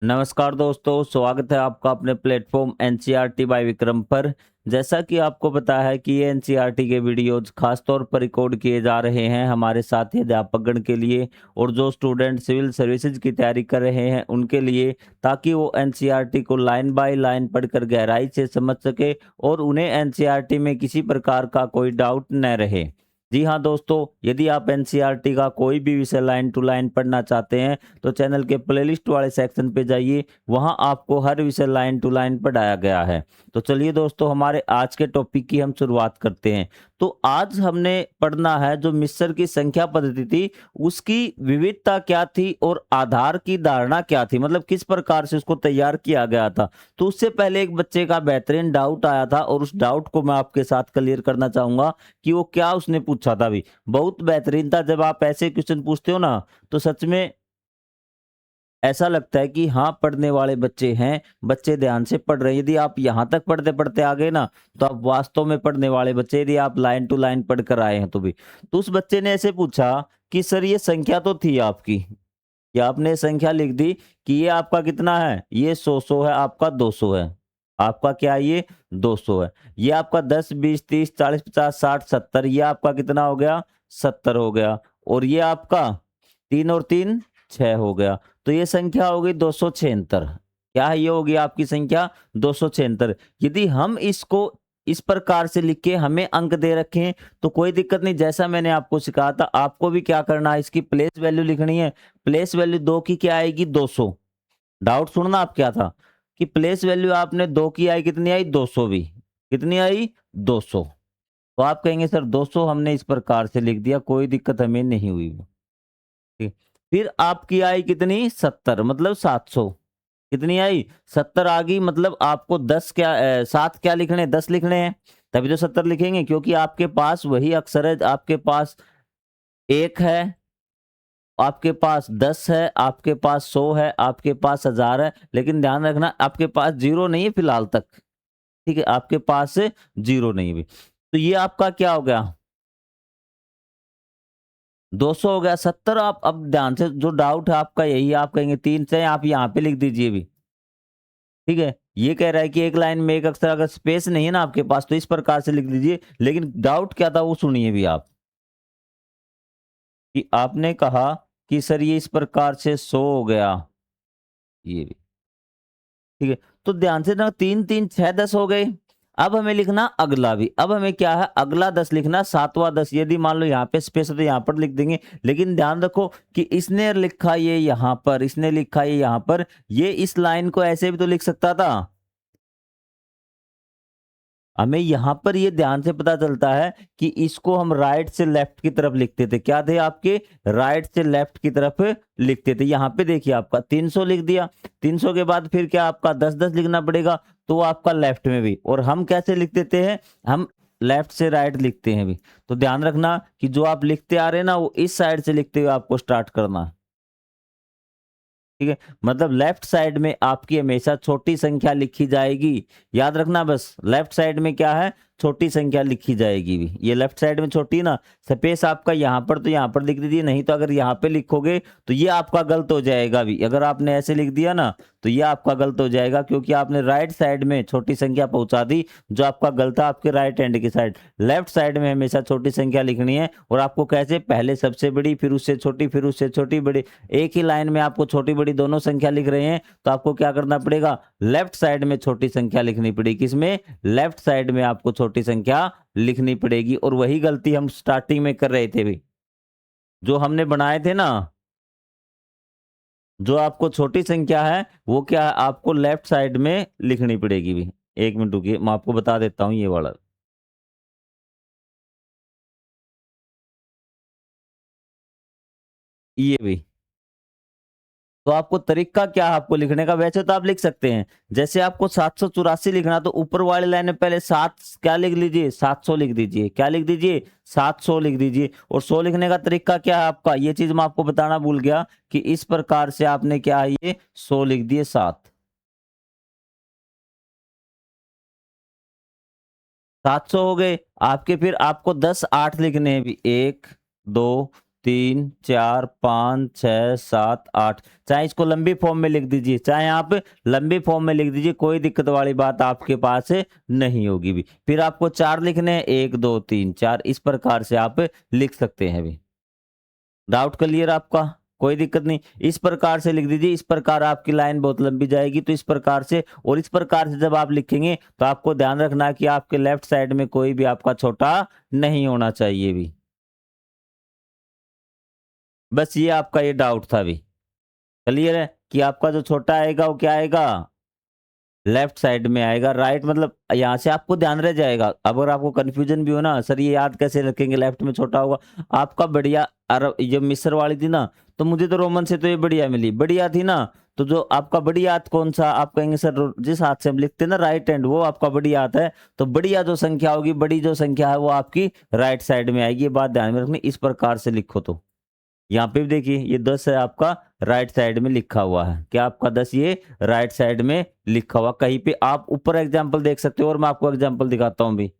नमस्कार दोस्तों, स्वागत है आपका अपने प्लेटफॉर्म एनसीईआरटी बाय विक्रम पर। जैसा कि आपको पता है कि ये एनसीईआरटी के वीडियोज खास तौर पर रिकॉर्ड किए जा रहे हैं हमारे साथी अध्यापकगण के लिए और जो स्टूडेंट सिविल सर्विसेज की तैयारी कर रहे हैं उनके लिए, ताकि वो एनसीईआरटी को लाइन बाय लाइन पढ़कर गहराई से समझ सके और उन्हें एनसीईआरटी में किसी प्रकार का कोई डाउट न रहे। जी हाँ दोस्तों, यदि आप एनसीईआरटी का कोई भी विषय लाइन टू लाइन पढ़ना चाहते हैं तो चैनल के प्लेलिस्ट वाले सेक्शन पे जाइए, वहां आपको हर विषय लाइन टू लाइन पढ़ाया गया है। तो चलिए दोस्तों, हमारे आज के टॉपिक की हम शुरुआत करते हैं। तो आज हमने पढ़ना है जो मिस्र की संख्या पद्धति थी, उसकी विविधता क्या थी और आधार की धारणा क्या थी, मतलब किस प्रकार से उसको तैयार किया गया था। तो उससे पहले एक बच्चे का बेहतरीन डाउट आया था और उस डाउट को मैं आपके साथ क्लियर करना चाहूंगा कि वो क्या उसने पूछा था। भी बहुत बेहतरीन था। जब आप ऐसे क्वेश्चन पूछते हो ना, तो सच में ऐसा लगता है कि हाँ, पढ़ने वाले बच्चे हैं, बच्चे ध्यान से पढ़ रहे हैं। यदि आप यहाँ तक पढ़ते पढ़ते आ गए ना, तो आप वास्तव में पढ़ने वाले बच्चे, यदि आप लाइन टू लाइन पढ़ कर आए हैं तो भी। तो उस बच्चे ने ऐसे पूछा कि सर ये संख्या तो थी आपकी, या आपने संख्या लिख दी कि ये आपका कितना है, ये 100 है, आपका 200 है। आपका क्या है, ये 200 है। ये आपका 10 20 30 40 50 60 70, ये आपका कितना हो गया, 70 हो गया। और ये आपका 3 और 3 6 हो गया। तो ये संख्या हो गई 276। क्या है, ये होगी आपकी संख्या 276। यदि हम इसको इस प्रकार से लिख के हमें अंक दे रखें तो कोई दिक्कत नहीं। जैसा मैंने आपको सिखाया था, आपको भी क्या करना है, इसकी प्लेस वैल्यू लिखनी है। प्लेस वैल्यू 2 की क्या आएगी, 200। डाउट सुनना आप क्या था कि प्लेस वैल्यू आपने 2 की आई, कितनी आई, 200 भी। कितनी आई, 200। तो आप कहेंगे सर 200 हमने इस प्रकार से लिख दिया, कोई दिक्कत हमें नहीं हुई। ठीक। फिर आपकी आई कितनी, 70, मतलब 700। कितनी आई, 70 आ गई। मतलब आपको 10 क्या 7 क्या लिखने, 10 लिखने हैं, तभी तो 70 लिखेंगे, क्योंकि आपके पास वही अक्षर है। आपके पास 1 है, आपके पास 10 है, आपके पास 100 है, आपके पास 1000 है। लेकिन ध्यान रखना, आपके पास जीरो नहीं है फिलहाल तक। ठीक है, आपके पास जीरो नहीं भी। तो ये आपका क्या हो गया, 200 हो गया। 70 आप अब ध्यान से, जो डाउट है आपका यही है, आप कहेंगे 3 से, आप यहाँ पे लिख दीजिए भी। ठीक है, ये कह रहा है कि एक लाइन में एक अक्षर, अगर स्पेस नहीं है ना आपके पास तो इस प्रकार से लिख दीजिए। लेकिन डाउट क्या था वो सुनिए भी आप, कि आपने कहा कि सर ये इस प्रकार से 100 हो गया, ये भी। ठीक है, तो ध्यान से ना, 3 3 6 10 हो गए। अब हमें लिखना अगला भी। अब हमें क्या है, अगला 10 लिखना, 7वां 10। यदि मान लो यहाँ पे स्पेस है तो यहाँ पर लिख देंगे। लेकिन ध्यान रखो कि इसने लिखा ये यहाँ पर, इसने लिखा ये यहाँ पर, ये इस लाइन को ऐसे भी तो लिख सकता था। हमें यहाँ पर ये ध्यान से पता चलता है कि इसको हम राइट से लेफ्ट की तरफ लिखते थे। क्या थे आपके, राइट से लेफ्ट की तरफ लिखते थे। यहाँ पे देखिए आपका 300 लिख दिया। 300 के बाद फिर क्या आपका 10 10 लिखना पड़ेगा, तो आपका लेफ्ट में भी। और हम कैसे लिख देते हैं, हम लेफ्ट से राइट लिखते हैं भी। तो ध्यान रखना कि जो आप लिखते आ रहे हैं ना, वो इस साइड से लिखते हुए आपको स्टार्ट करना है। ठीक है, मतलब लेफ्ट साइड में आपकी हमेशा छोटी संख्या लिखी जाएगी। याद रखना, बस लेफ्ट साइड में क्या है, छोटी संख्या लिखी जाएगी भी। ये लेफ्ट साइड में छोटी ना, स्पेस आपका यहाँ पर तो यहाँ पर लिख दीजिए, नहीं तो अगर यहाँ पे लिखोगे तो ये आपका गलत हो जाएगा भी। अगर आपने ऐसे लिख दिया ना तो ये आपका गलत हो जाएगा, क्योंकि आपने राइट साइड में छोटी संख्या पहुंचा दी, जो आपका गलत है आपके राइट हैंड की साइड। लेफ्ट साइड में हमेशा छोटी संख्या लिखनी है। और आपको कैसे, पहले सबसे बड़ी, फिर उससे छोटी, फिर उससे छोटी, बड़ी। एक ही लाइन में आपको छोटी बड़ी दोनों संख्या लिख रहे हैं, तो आपको क्या करना पड़ेगा, लेफ्ट साइड में छोटी संख्या लिखनी पड़ेगी। किसमें, लेफ्ट साइड में आपको छोटी संख्या लिखनी पड़ेगी। और वही गलती हम स्टार्टिंग में कर रहे थे भी, जो हमने बनाए थे ना, जो आपको छोटी संख्या है वो क्या है, आपको लेफ्ट साइड में लिखनी पड़ेगी भी। एक मिनट रुकिए, मैं आपको बता देता हूं ये वाला। ये भी, तो आपको तरीका क्या है आपको लिखने का, वैसे तो आप लिख सकते हैं। जैसे आपको 784 लिखना, तो ऊपर वाली लाइन में पहले 7 क्या लिख लीजिए, 700 लिख दीजिए। क्या लिख दीजिए, 700 लिख दीजिए। और 100 लिखने का तरीका क्या है आपका, ये चीज मैं आपको बताना भूल गया, कि इस प्रकार से आपने क्या है, ये 100 लिख दिए, 7। 700 हो गए आपके। फिर आपको 10 8 लिखने हैं भी, 1 2 3 4 5 6 7 8। चाहे इसको लंबी फॉर्म में लिख दीजिए, चाहे आप लंबी फॉर्म में लिख दीजिए, कोई दिक्कत वाली बात आपके पास नहीं होगी भी। फिर आपको 4 लिखने हैं, 1 2 3 4, इस प्रकार से आप लिख सकते हैं भी। डाउट क्लियर आपका? कोई दिक्कत नहीं, इस प्रकार से लिख दीजिए। इस प्रकार आपकी लाइन बहुत लंबी जाएगी, तो इस प्रकार से और इस प्रकार से जब आप लिखेंगे तो आपको ध्यान रखना कि आपके लेफ्ट साइड में कोई भी आपका छोटा नहीं होना चाहिए भी। बस ये आपका ये डाउट था भी। क्लियर है कि आपका जो छोटा आएगा वो क्या आएगा, लेफ्ट साइड में आएगा। राइट मतलब यहाँ से आपको ध्यान रह जाएगा। अगर आपको कंफ्यूजन भी हो ना, सर ये याद कैसे रखेंगे लेफ्ट में छोटा होगा, आपका बढ़िया अरब जब मिस्र वाली थी ना, तो मुझे तो रोमन से तो ये बढ़िया मिली, बढ़िया थी ना। तो जो आपका बड़ी हाथ कौन सा, आप कहेंगे सर जिस हाथ से हम लिखते हैं ना राइट हैंड, वो आपका बड़ी हाथ है। तो बढ़िया जो संख्या होगी, बड़ी जो संख्या है वो आपकी राइट साइड में आएगी। ये बात ध्यान में रखनी, इस प्रकार से लिखो। तो यहाँ पे भी देखिए ये 10 है आपका राइट साइड में लिखा हुआ है। क्या आपका 10 ये राइट साइड में लिखा हुआ। कहीं पे आप ऊपर एग्जांपल देख सकते हो, और मैं आपको एग्जांपल दिखाता हूं भी।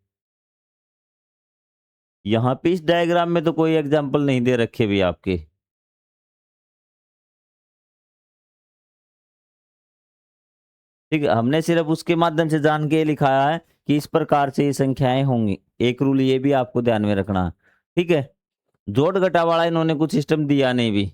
यहाँ पे इस डायग्राम में तो कोई एग्जांपल नहीं दे रखे भी आपके। ठीक है, हमने सिर्फ उसके माध्यम से जान के लिखाया है कि इस प्रकार से ये संख्याएं होंगी। एक रूल ये भी आपको ध्यान में रखना है। ठीक है, जोड़ घटा वाला इन्होंने कुछ सिस्टम दिया नहीं भी।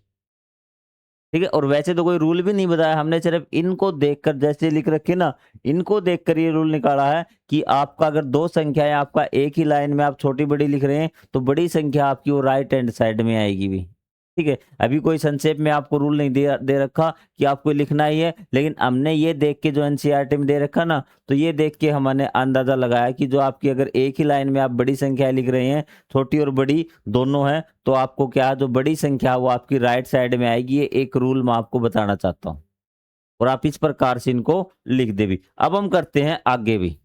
ठीक है, और वैसे तो कोई रूल भी नहीं बताया, हमने सिर्फ इनको देखकर जैसे लिख रखे ना, इनको देखकर ये रूल निकाला है कि आपका अगर दो संख्याएं आपका एक ही लाइन में आप छोटी बड़ी लिख रहे हैं, तो बड़ी संख्या आपकी वो राइट हैंड साइड में आएगी भी। ठीक है, अभी कोई संक्षेप में आपको रूल नहीं दे रखा कि आपको लिखना ही है, लेकिन हमने ये देख के जो एनसीईआरटी में दे रखा ना, तो ये देख के हमने अंदाजा लगाया कि जो आपकी अगर एक ही लाइन में आप बड़ी संख्या लिख रहे हैं, छोटी और बड़ी दोनों हैं, तो आपको क्या जो बड़ी संख्या वो आपकी राइट साइड में आएगी। ये एक रूल मैं आपको बताना चाहता हूँ, और आप इस प्रकार से इनको लिख दे भी। अब हम करते हैं आगे भी।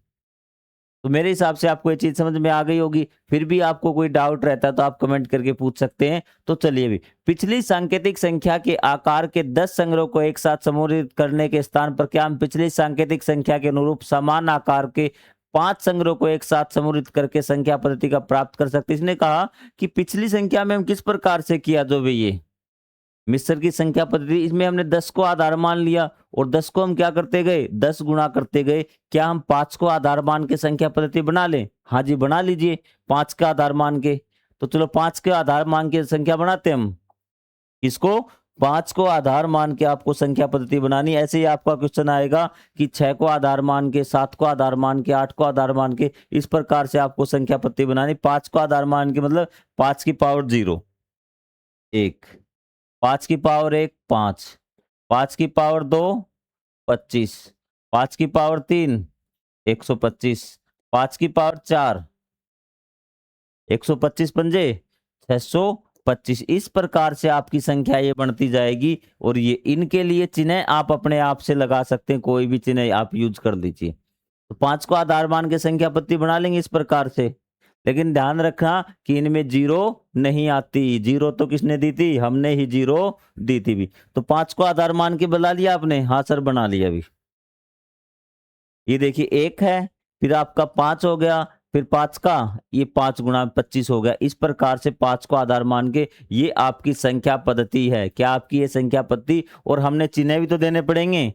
तो मेरे हिसाब से आपको ये चीज समझ में आ गई होगी। फिर भी आपको कोई डाउट रहता है तो आप कमेंट करके पूछ सकते हैं। तो चलिए भी, पिछली सांकेतिक संख्या के आकार के 10 संग्रह को एक साथ समूहित करने के स्थान पर क्या हम पिछली सांकेतिक संख्या के अनुरूप समान आकार के 5 संग्रह को एक साथ समूहित करके संख्या पद्धति का प्राप्त कर सकते हैं। इसने कहा कि पिछली संख्या में हम किस प्रकार से किया, जो भी ये मिस्र की संख्या पद्धति, इसमें हमने 10 को आधार मान लिया और 10 को हम क्या करते गए, 10 गुणा करते गए। क्या हम 5 को आधार मान के संख्या पद्धति बना लें? हाँ जी बना लीजिए, 5 का आधार मान के। तो चलो 5 के आधार मान के संख्या बनाते हम। इसको 5 को आधार मान के आपको संख्या पद्धति बनानी। ऐसे ही आपका क्वेश्चन आएगा कि 6 को आधार मान के, 7 को आधार मान के, 8 को आधार मान के, इस प्रकार से आपको संख्या पद्धति बनानी। 5 को आधार मान के मतलब 5 की पावर 0 1, 5 की पावर 1 5, 5 की पावर 2 25, 5 की पावर 3 125, 5 की पावर 4 125 पंजे 625। इस प्रकार से आपकी संख्या ये बढ़ती जाएगी। और ये इनके लिए चिन्ह आप अपने आप से लगा सकते हैं, कोई भी चिन्ह आप यूज कर दीजिए। तो 5 को आधार मान के संख्या पद्धति बना लेंगे इस प्रकार से। लेकिन ध्यान रखना कि इनमें 0 नहीं आती। 0 तो किसने दी थी? हमने ही 0 दी थी भी। तो 5 को आधार मान के बना लिया आपने? हाँ सर बना लिया भी। ये देखिए 1 है, फिर आपका 5 हो गया, फिर 5 का ये 5 गुणा 25 हो गया। इस प्रकार से 5 को आधार मान के ये आपकी संख्या पद्धति है। क्या आपकी ये संख्या पद्धति? और हमने चिन्ह भी तो देने पड़ेंगे,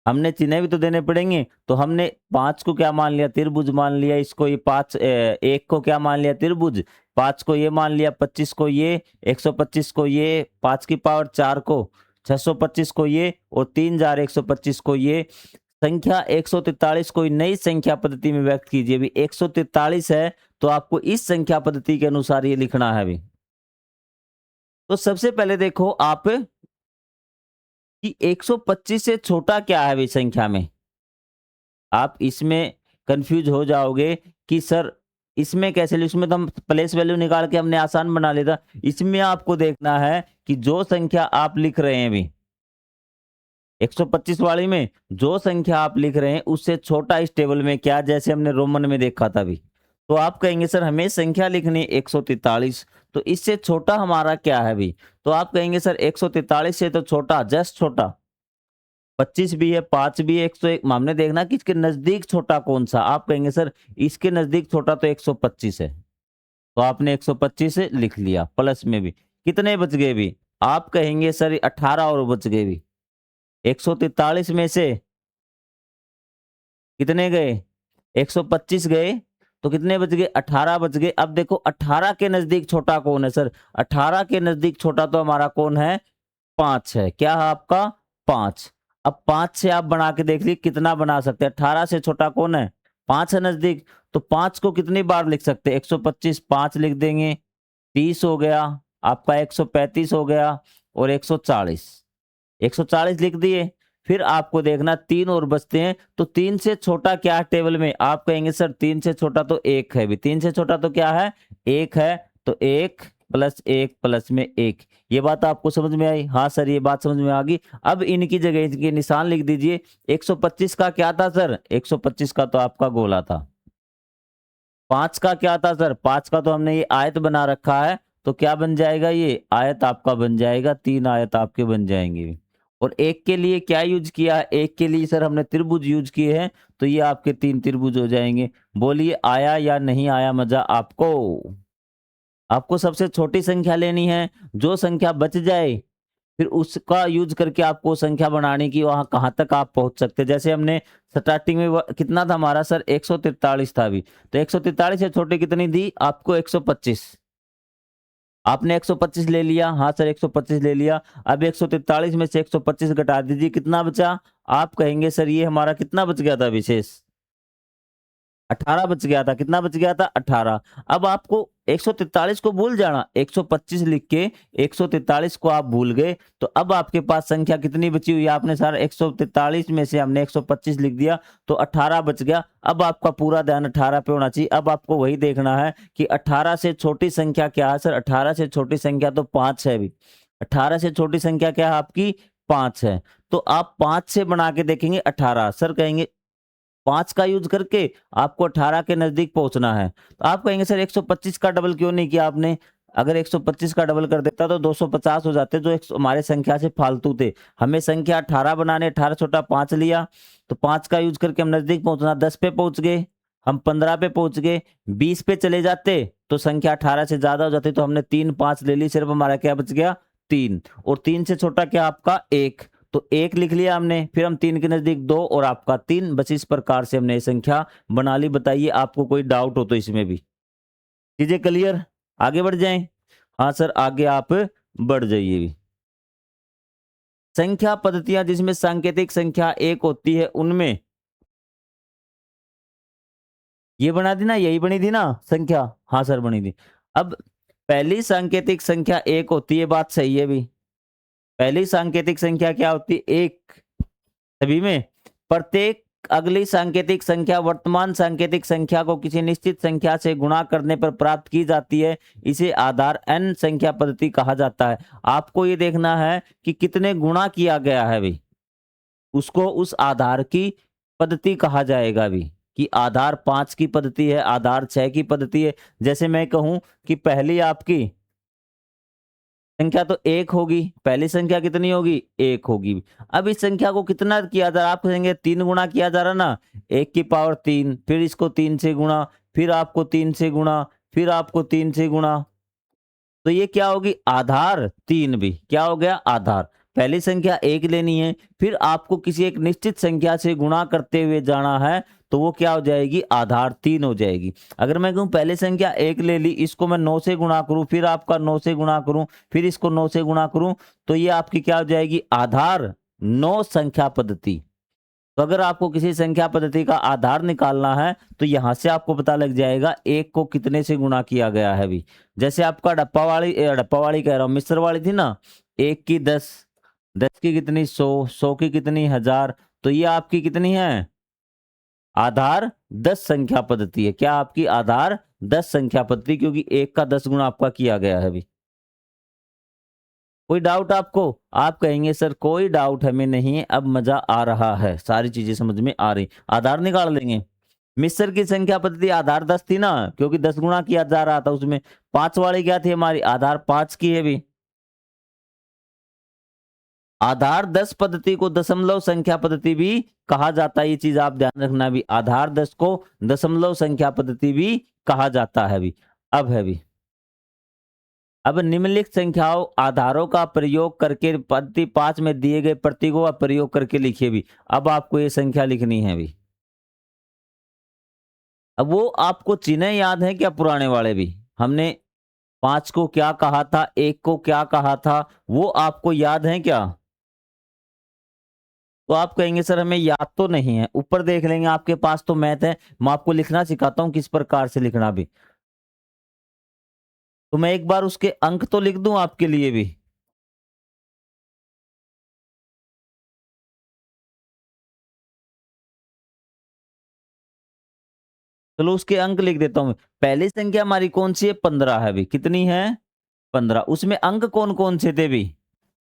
हमने चिन्ह भी तो देने पड़ेंगे। तो हमने 5 को क्या मान लिया? त्रिभुज मान लिया इसको। ये 1 को क्या मान लिया? त्रिभुज। 5 को ये मान लिया, 25 को ये, 125 को ये, 5 की पावर 4 को, 625 को ये, और 3125 को ये। संख्या 143 कोई नई संख्या पद्धति में व्यक्त कीजिए भी। 143 है तो आपको इस संख्या पद्धति के अनुसार ये लिखना है भी। तो सबसे पहले देखो आप कि 125 से छोटा क्या है भी संख्या में। आप इसमें कंफ्यूज हो जाओगे कि सर इसमें कैसे, इसमें तो हम प्लेस वैल्यू निकाल के हमने आसान बना लेता। इसमें आपको देखना है कि जो संख्या आप लिख रहे हैं भी 125 वाली में जो संख्या आप लिख रहे हैं उससे छोटा इस टेबल में क्या, जैसे हमने रोमन में देखा था भी। तो आप कहेंगे सर हमें संख्या लिखनी 143, तो इससे छोटा हमारा क्या है भी? तो आप कहेंगे सर 143 से तो छोटा, जस्ट छोटा 25 भी है, 5 भी है, 101। हमने देखना कि इसके नजदीक छोटा कौन सा। आप कहेंगे सर इसके नजदीक छोटा तो 125 है, तो आपने 125 लिख लिया प्लस में भी। कितने बच गए भी? आप कहेंगे सर 18 और बच गए भी। 143 में से कितने गए? 125 गए, तो कितने बच गए? 18 बच गए। अब देखो 18 के नजदीक छोटा कौन है सर? 18 के नजदीक छोटा तो हमारा कौन है? 5 है। क्या है आपका? 5। अब 5 से आप बना के देख लीजिए कितना बना सकते हैं। 18 से छोटा कौन है? 5 है नजदीक। तो 5 को कितनी बार लिख सकते हैं? 125 5 लिख देंगे, 30 हो गया आपका, 135 हो गया और 140। 140 लिख दिए। फिर आपको देखना 3 और बचते हैं, तो 3 से छोटा क्या है टेबल में? आप कहेंगे सर 3 से छोटा तो 1 है भी। 3 से छोटा तो क्या है? 1 है। तो 1 प्लस 1 प्लस में 1। ये बात आपको समझ में आई? हाँ सर ये बात समझ में आ गई। अब इनकी जगह इनके निशान लिख दीजिए। 125 का क्या था सर? 125 का तो आपका गोला था। 5 का क्या था सर? 5 का तो हमने ये आयत बना रखा है, तो क्या बन जाएगा? ये आयत आपका बन जाएगा। 3 आयत आपके बन जाएंगे। और एक के लिए क्या यूज किया है? एक के लिए सर हमने त्रिभुज यूज किए हैं, तो ये आपके 3 त्रिभुज हो जाएंगे। बोलिए आया या नहीं आया मजा आपको? आपको सबसे छोटी संख्या लेनी है, जो संख्या बच जाए फिर उसका यूज करके आपको संख्या बनाने की, वहां कहां तक आप पहुंच सकते हैं। जैसे हमने स्टार्टिंग में कितना था हमारा सर? 143 था अभी। तो 143 से छोटे कितनी दी आपको? 125। आपने 125 ले लिया। हाँ सर 125 ले लिया। अब 143 में से 125 घटा दीजिए, कितना बचा? आप कहेंगे सर ये हमारा कितना बच गया था विशेष? 18 बच गया था। कितना बच गया था? 18। अब आपको 143 को भूल जाना, 125 लिख के 143 को आप भूल गए, तो अब आपके पास संख्या कितनी बची हुई है? आपने सारा 143 में से हमने 125 लिख दिया, तो 18 बच गया। अब आपका पूरा ध्यान 18 पे होना चाहिए। अब आपको वही देखना है कि 18 से छोटी संख्या क्या है सर? 18 से छोटी संख्या तो 5 है भी। 18 से छोटी संख्या क्या है आपकी? 5 है। तो आप 5 से बना के देखेंगे 18। सर कहेंगे 5 का यूज करके आपको 18 के नजदीक पहुंचना है। तो आप कहेंगे सर 125 का डबल क्यों नहीं किया आपने? अगर 125 का डबल कर देता तो 250 हो जाते, जो हमारे संख्या से फालतू थे। हमें संख्या 18 बनाने, 18 छोटा 5 लिया, तो 5 का यूज करके हम नजदीक पहुंचना। 10 पे पहुंच गए, हम 15 पे पहुंच गए। 20 पे चले जाते तो संख्या 18 से ज्यादा हो जाती, तो हमने 3 5 ले ली, सिर्फ हमारा क्या बच गया? 3। और 3 से छोटा क्या आपका? 1। तो 1 लिख लिया हमने, फिर हम 3 के नजदीक 2 और आपका 3 बस। इस प्रकार से हमने ये संख्या बना ली। बताइए आपको कोई डाउट हो तो इसमें भी? चीजें क्लियर? आगे बढ़ जाएं? हाँ सर आगे आप बढ़ जाइए भी। संख्या पद्धतियां जिसमें सांकेतिक संख्या 1 होती है उनमें ये बना दी ना, यही बनी थी ना संख्या? हाँ सर बनी थी। अब पहली सांकेतिक संख्या 1 होती है, बात सही है भी। पहली सांकेतिक संख्या क्या होती है? 1 सभी में। प्रत्येक अगली सांकेतिक संख्या वर्तमान सांकेतिक संख्या को किसी निश्चित संख्या से गुणा करने पर प्राप्त की जाती है। इसे आधार n संख्या पद्धति कहा जाता है। आपको ये देखना है कि कितने गुणा किया गया है भी, उसको उस आधार की पद्धति कहा जाएगा भी। कि आधार 5 की पद्धति है, आधार 6 की पद्धति है। जैसे मैं कहूं कि पहली आपकी संख्या तो 1 होगी, पहली संख्या कितनी होगी? 1 होगी। अब इस संख्या को कितना किया जा रहा है? आप कहेंगे 3 गुणा किया जा रहा ना, 1 की पावर 3, फिर इसको 3 से गुणा, फिर आपको 3 से गुणा, फिर आपको 3 से गुणा। तो ये क्या होगी? आधार 3 भी। क्या हो गया? आधार। पहली संख्या 1 लेनी है, फिर आपको किसी एक निश्चित संख्या से गुणा करते हुए जाना है, तो वो क्या हो जाएगी? आधार 3 हो जाएगी। अगर मैं कहूं पहले संख्या 1 ले ली, इसको मैं 9 से गुणा करूं, फिर आपका 9 से गुणा करूं, फिर इसको 9 से गुणा करूं, तो ये आपकी क्या हो जाएगी? आधार 9 संख्या पद्धति। तो अगर आपको किसी संख्या पद्धति का आधार निकालना है, तो यहां से आपको पता लग जाएगा 1 को कितने से गुणा किया गया है भी। जैसे आपका डप्पा वाली कह रहा हूं, मिश्र वाली थी ना, 1 की 10, 10 की कितनी 100, 100 की कितनी 1000। तो ये आपकी कितनी है? आधार 10 संख्या पद्धति है। क्या आपकी? आधार 10 संख्या पद्धति, क्योंकि 1 का 10 गुना आपका किया गया है अभी। कोई डाउट आपको? आप कहेंगे सर कोई डाउट हमें नहीं है, अब मजा आ रहा है, सारी चीजें समझ में आ रही। आधार निकाल लेंगे। मिस्र की संख्या पद्धति आधार 10 थी ना, क्योंकि 10 गुणा किया जा रहा था उसमें। 5 वाली क्या थी हमारी? आधार 5 की है भी। आधार 10 पद्धति को दशमलव संख्या पद्धति भी कहा जाता है। ये चीज आप ध्यान रखना भी, आधार 10 को दशमलव संख्या पद्धति भी कहा जाता है भी। अब है भी अब निम्नलिखित संख्याओं आधारों का प्रयोग करके पंक्ति 5 में दिए गए प्रतीकों का प्रयोग करके लिखिए भी। अब आपको ये संख्या लिखनी है भी। अब वो आपको चिन्ह याद है क्या पुराने वाले भी? हमने 5 को क्या कहा था, 1 को क्या कहा था, वो आपको याद है क्या? तो आप कहेंगे सर हमें याद तो नहीं है। ऊपर देख लेंगे, आपके पास तो मैथ है, मैं आपको लिखना सिखाता हूँ किस प्रकार से लिखना भी। तो मैं एक बार उसके अंक तो लिख दूं आपके लिए भी। चलो उसके अंक लिख देता हूं। पहली संख्या हमारी कौन सी है? 15 है भी। कितनी है? 15। उसमें अंक कौन कौन से थे भी?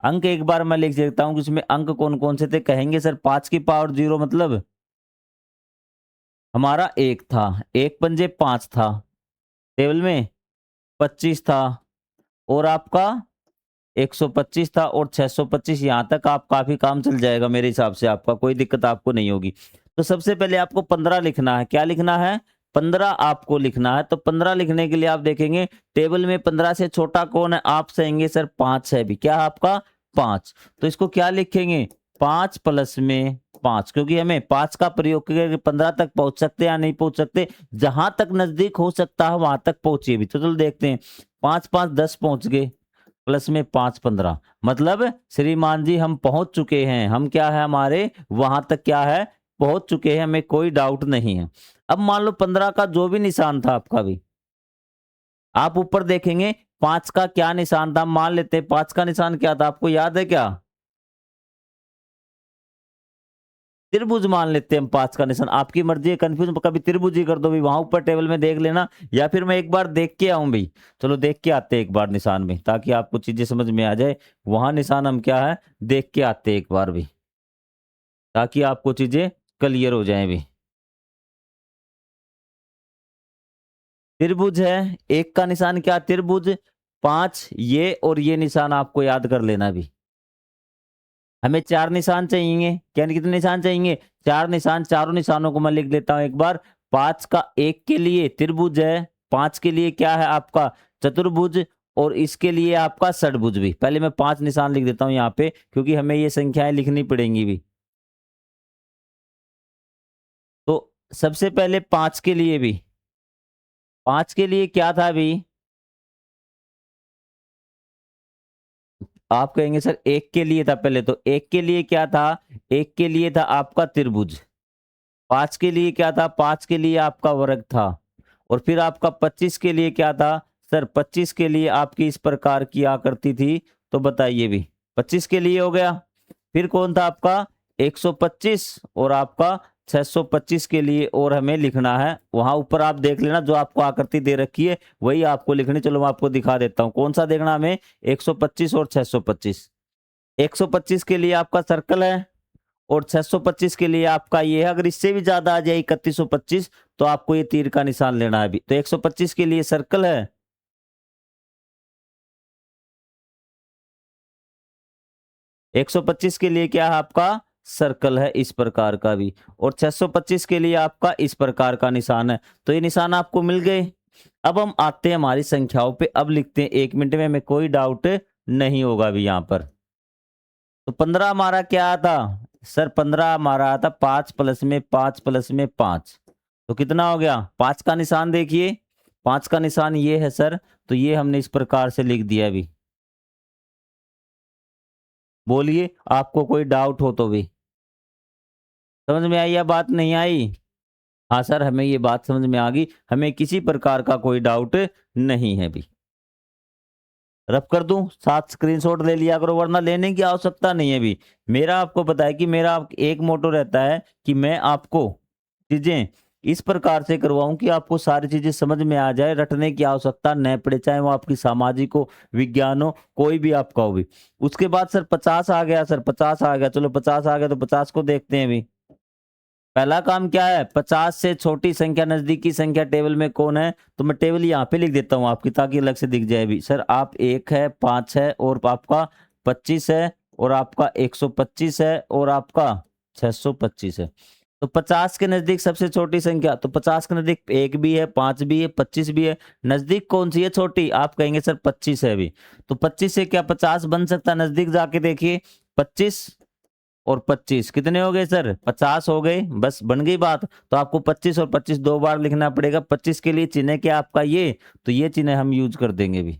अंक एक बार मैं लिख देता हूं कि उसमें अंक कौन कौन से थे। कहेंगे सर 5 की पावर 0 मतलब हमारा 1 था। 1 पंजे 5 था। टेबल में 25 था। और आपका 125 था और 625। यहां तक आप काफी काम चल जाएगा मेरे हिसाब से, आपका कोई दिक्कत आपको नहीं होगी। तो सबसे पहले आपको 15 लिखना है। क्या लिखना है? 15 आपको लिखना है। तो 15 लिखने के लिए आप देखेंगे टेबल में 15 से छोटा कौन है? आप कहेंगे सर 5 है भी। क्या है आपका? 5। तो इसको क्या लिखेंगे? 5 प्लस में 5, क्योंकि हमें 5 का प्रयोग करके 15 तक पहुंच सकते हैं या नहीं पहुंच सकते। जहां तक नजदीक हो सकता है वहां तक पहुंचिए भी। तो चलो देखते हैं। 5 5 10 पहुंच गए, प्लस में 5 15, मतलब श्रीमान जी हम पहुंच चुके हैं। हम क्या है हमारे वहां तक क्या है? पहुंच चुके हैं, हमें कोई डाउट नहीं है। अब मान लो 15 का जो भी निशान था आपका भी, आप ऊपर देखेंगे 5 का क्या निशान था। मान लेते हैं 5 का निशान क्या था, आपको याद है क्या? त्रिभुज मान लेते हैं हम 5 का निशान। आपकी मर्जी है, कंफ्यूज कभी त्रिभुज ही कर दो भी। वहां ऊपर टेबल में देख लेना, या फिर मैं एक बार देख के आऊं भी। चलो देख के आते हैं एक बार निशान में, ताकि आपको चीजें समझ में आ जाए। वहां निशान हम क्या है देख के आते हैं एक बार भी, ताकि आपको चीजें क्लियर हो जाएं भी। त्रिभुज है, एक का निशान क्या? त्रिभुज। 5 ये और ये निशान आपको याद कर लेना भी। हमें 4 निशान चाहिए। क्या कितने निशान चाहिए? 4 निशान। चारों निशानों को मैं लिख देता हूं एक बार। 5 का 1 के लिए त्रिभुज है, 5 के लिए क्या है आपका? चतुर्भुज, और इसके लिए आपका षटभुज भी। पहले मैं 5 निशान लिख देता हूं यहाँ पे, क्योंकि हमें ये संख्याएं लिखनी पड़ेंगी भी। तो सबसे पहले 5 के लिए भी, 5 के लिए क्या था भी? आप कहेंगे सर 1 के लिए था पहले। तो 1 के लिए क्या था? 1 के लिए था आपका त्रिभुज। 5 के लिए क्या था? 5 के लिए आपका वर्ग था। और फिर आपका 25 के लिए क्या था? सर 25 के लिए आपकी इस प्रकार की आकृति थी। तो बताइए भी, 25 के लिए हो गया। फिर कौन था आपका? 125 और आपका 625 के लिए और हमें लिखना है। वहां ऊपर आप देख लेना, जो आपको आकृति दे रखी है वही आपको लिखनी। चलो मैं आपको दिखा देता हूं कौन सा देखना हमें। 125 और 625। 125 के लिए आपका सर्कल है, और 625 के लिए आपका ये है। अगर इससे भी ज्यादा आ जाए 3125, तो आपको ये तीर का निशान लेना है अभी। तो 125 के लिए सर्कल है, 125 के लिए क्या है आपका? सर्कल है इस प्रकार का भी। और 625 के लिए आपका इस प्रकार का निशान है। तो ये निशान आपको मिल गए। अब हम आते हैं हमारी संख्याओं पे। अब लिखते हैं 1 मिनट में, हमें कोई डाउट नहीं होगा अभी यहाँ पर। तो 15 हमारा क्या आता? सर 15 हमारा आता 5 प्लस में 5 प्लस में 5। तो कितना हो गया? 5 का निशान देखिए, 5 का निशान ये है सर। तो ये हमने इस प्रकार से लिख दिया अभी। बोलिए आपको कोई डाउट हो तो भी। समझ में आई या बात नहीं आई? हाँ सर हमें ये बात समझ में आ गई, हमें किसी प्रकार का कोई डाउट नहीं है भी। रब कर दूं, साथ स्क्रीनशॉट ले लिया करो, वरना लेने की आवश्यकता नहीं है भी। मेरा आपको पता है कि मेरा एक मोटो रहता है कि मैं आपको चीजें इस प्रकार से करवाऊं कि आपको सारी चीजें समझ में आ जाए, रटने की आवश्यकता न पड़े, चाहे वो आपकी सामाजिक हो, विज्ञान हो, कोई भी आपका हो भी। उसके बाद सर 50 आ गया। सर 50 आ गया, चलो 50 आ गया तो 50 को देखते हैं अभी। पहला काम क्या है? 50 से छोटी संख्या, नजदीकी संख्या टेबल में कौन है? तो मैं टेबल यहाँ पे लिख देता हूँ आपकी, ताकि अलग से दिख जाए भी। सर आप 1 है, 5 है, और आपका 25 है, और आपका 125 है, और आपका 625 है। तो 50 के नजदीक सबसे छोटी संख्या, तो 50 के नजदीक 1 भी है, 5 भी है, 25 भी है। नजदीक कौन सी है छोटी? आप कहेंगे सर 25 है अभी। तो 25 से क्या 50 बन सकता है? नजदीक जाके देखिए, 25 और 25 कितने हो गए सर? 50 हो गए, बस बन गई बात। तो आपको 25 और 25 दो बार लिखना पड़ेगा। 25 के लिए चिन्ह क्या आपका ये, तो ये चिन्ह हम यूज कर देंगे भी।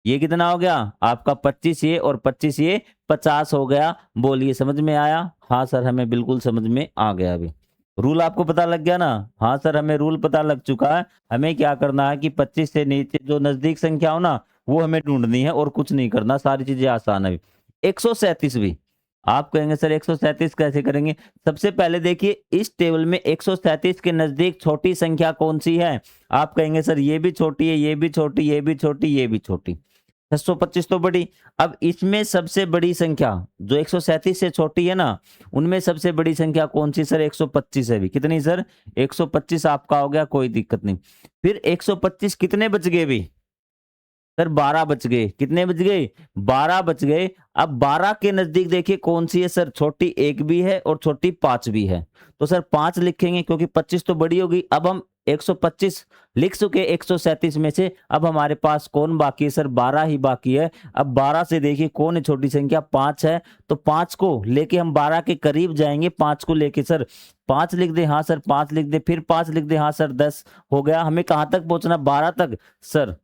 ये कितना हो गया आपका? 25 ये और 25 ये 50 हो गया। बोलिए समझ में आया? हाँ सर हमें बिल्कुल समझ में आ गया अभी। रूल आपको पता लग गया ना? हाँ सर हमें रूल पता लग चुका है। हमें क्या करना है कि 25 से नीचे जो नजदीक संख्या हो ना, वो हमें ढूंढनी है और कुछ नहीं करना, सारी चीजें आसान है। 137 भी आप कहेंगे सर 137 कैसे करेंगे? सबसे पहले देखिए इस टेबल में 137 के नजदीक छोटी संख्या कौन सी है? आप कहेंगे सर ये भी छोटी है, ये भी छोटी, ये भी छोटी, ये भी छोटी। 625 तो बड़ी। अब इसमें सबसे बड़ी संख्या जो 137 से छोटी है ना, उनमें सबसे बड़ी संख्या कौन सी सर? 125 है भी। कितनी सर? 125 आपका हो गया, कोई दिक्कत नहीं। फिर 125 कितने बच गए भी? सर 12 बच गए। कितने बच गए? 12 बच गए। अब 12 के नजदीक देखिए कौन सी है सर? छोटी 1 भी है और छोटी 5 भी है। तो सर 5 लिखेंगे क्योंकि 25 तो बड़ी होगी। अब हम 125 लिख चुके 137 में से। अब हमारे पास कौन बाकी है सर? 12 ही बाकी है। अब 12 से देखिए कौन है छोटी संख्या? 5 है। तो 5 को लेके हम 12 के करीब जाएंगे। 5 को लेके सर 5 लिख दे, हाँ सर 5 लिख दे, फिर 5 लिख दे, हाँ सर 10 हो गया। हमें कहां तक पहुंचना? 12 तक सर।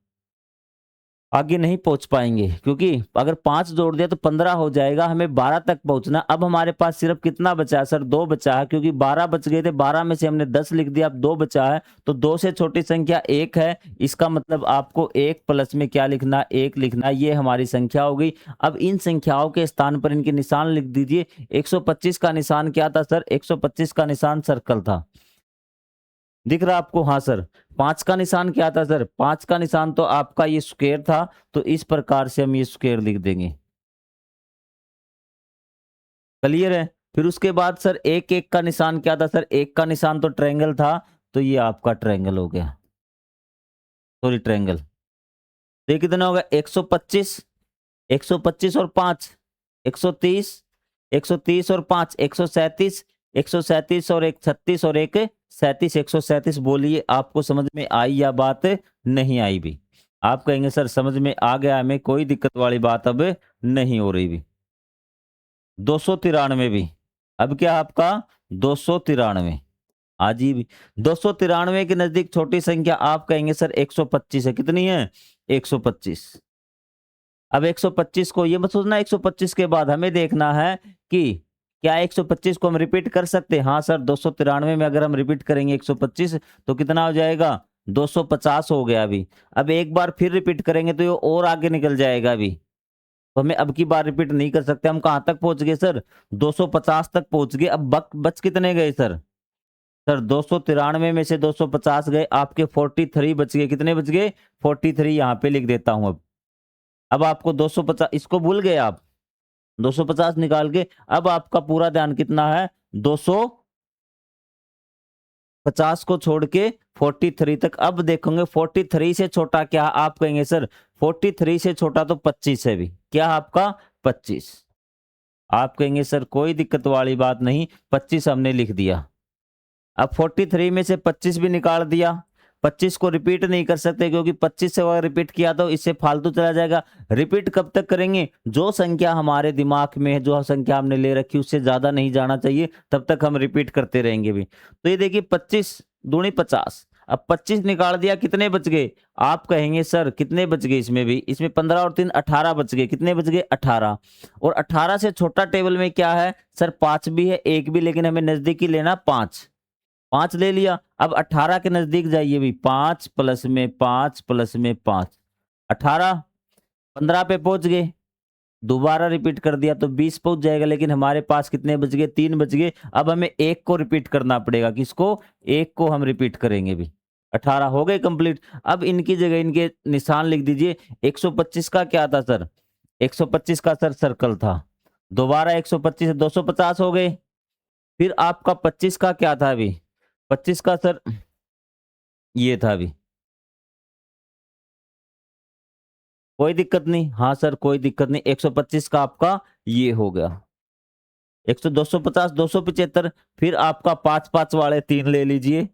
आगे नहीं पहुंच पाएंगे क्योंकि अगर 5 जोड़ दिया तो 15 हो जाएगा। हमें 12 तक पहुंचना। अब हमारे पास सिर्फ कितना बचा है सर? 2 बचा है, क्योंकि 12 बच गए थे, 12 में से हमने 10 लिख दिया, अब 2 बचा है। तो 2 से छोटी संख्या 1 है। इसका मतलब आपको 1 प्लस में क्या लिखना? 1 लिखना। ये हमारी संख्या हो गई। अब इन संख्याओं के स्थान पर इनके निशान लिख दीजिए। 125 का निशान क्या था सर? 125 का निशान सर्कल था। दिख रहा आपको? हाँ सर। 5 का निशान क्या था सर? 5 का निशान तो आपका ये स्क्वायर था। तो इस प्रकार से हम ये स्क्वायर लिख देंगे। क्लियर है? फिर उसके बाद सर 1 का निशान क्या था सर? 1 का निशान तो ट्रायंगल था। तो ये आपका ट्रायंगल हो गया, सॉरी ट्रायंगल। तो ये कितना होगा? 125, 125 और 5 130, 130 और 5 137, 137 और 1 36 और 1 37, 137। बोलिए आपको समझ में आई या बात नहीं आई भी? आप कहेंगे सर समझ में आ गया, हमें कोई दिक्कत वाली बात अब नहीं हो रही भी। 293 भी। अब क्या आपका? 293। आज ही भी 293 के नजदीक छोटी संख्या आप कहेंगे सर 125 है। कितनी है? 125। अब 125 को ये मत सोचना 125 के बाद हमें देखना है कि क्या 125 को हम रिपीट कर सकते हैं? हाँ सर 293 में अगर हम रिपीट करेंगे 125 तो कितना हो जाएगा? 250 हो गया अभी। अब एक बार फिर रिपीट करेंगे तो ये और आगे निकल जाएगा अभी। तो हमें अब की बार रिपीट नहीं कर सकते। हम कहां तक पहुंच गए सर? 250 तक पहुंच गए। अब बच कितने गए सर? सर 293 में से 250 गए, आपके 43 बच गए। कितने बच गए? 43 यहाँ पे लिख देता हूं अब आपको 250 इसको भूल गए आप? 250 निकाल के अब आपका पूरा ध्यान कितना है? 250 को छोड़ के 43 तक। अब देखोगे 43 से छोटा क्या? आप कहेंगे सर 43 से छोटा तो 25 है भी। क्या आपका? 25। आप कहेंगे सर कोई दिक्कत वाली बात नहीं, 25 हमने लिख दिया। अब 43 में से 25 भी निकाल दिया। 25 को रिपीट नहीं कर सकते क्योंकि 25 से अगर रिपीट किया तो इससे फालतू चला जाएगा। रिपीट कब तक करेंगे? जो संख्या हमारे दिमाग में है, जो संख्या हमने ले रखी उससे ज्यादा नहीं जाना चाहिए, तब तक हम रिपीट करते रहेंगे भी। तो ये देखिए 25 दूनी 50। अब 25 निकाल दिया, कितने बच गए? आप कहेंगे सर कितने बच गए? इसमें भी इसमें 15 और 3 18 बच गए। कितने बच गए? 18। और 18 से छोटा टेबल में क्या है सर? 5 भी है, 1 भी, लेकिन हमें नजदीकी लेना 5। 5 ले लिया। अब 18 के नजदीक जाइए भी। 5 प्लस में 5 प्लस में 5 18। 15 पे पहुंच गए। दोबारा रिपीट कर दिया तो 20 पहुंच जाएगा, लेकिन हमारे पास कितने बच गए? 3 बच गए। अब हमें 1 को रिपीट करना पड़ेगा। किसको? 1 को हम रिपीट करेंगे भी। 18 हो गए कंप्लीट। अब इनकी जगह इनके निशान लिख दीजिए। 125 का क्या था सर? 125 का सर सर्कल था। दोबारा 125 250 हो गए। फिर आपका 25 का क्या था अभी? 25 का सर ये था अभी। कोई दिक्कत नहीं? हाँ सर कोई दिक्कत नहीं। 125 का आपका ये हो गया। 100, 250, 275, फिर आपका 5-5 वाले 3 ले लीजिए,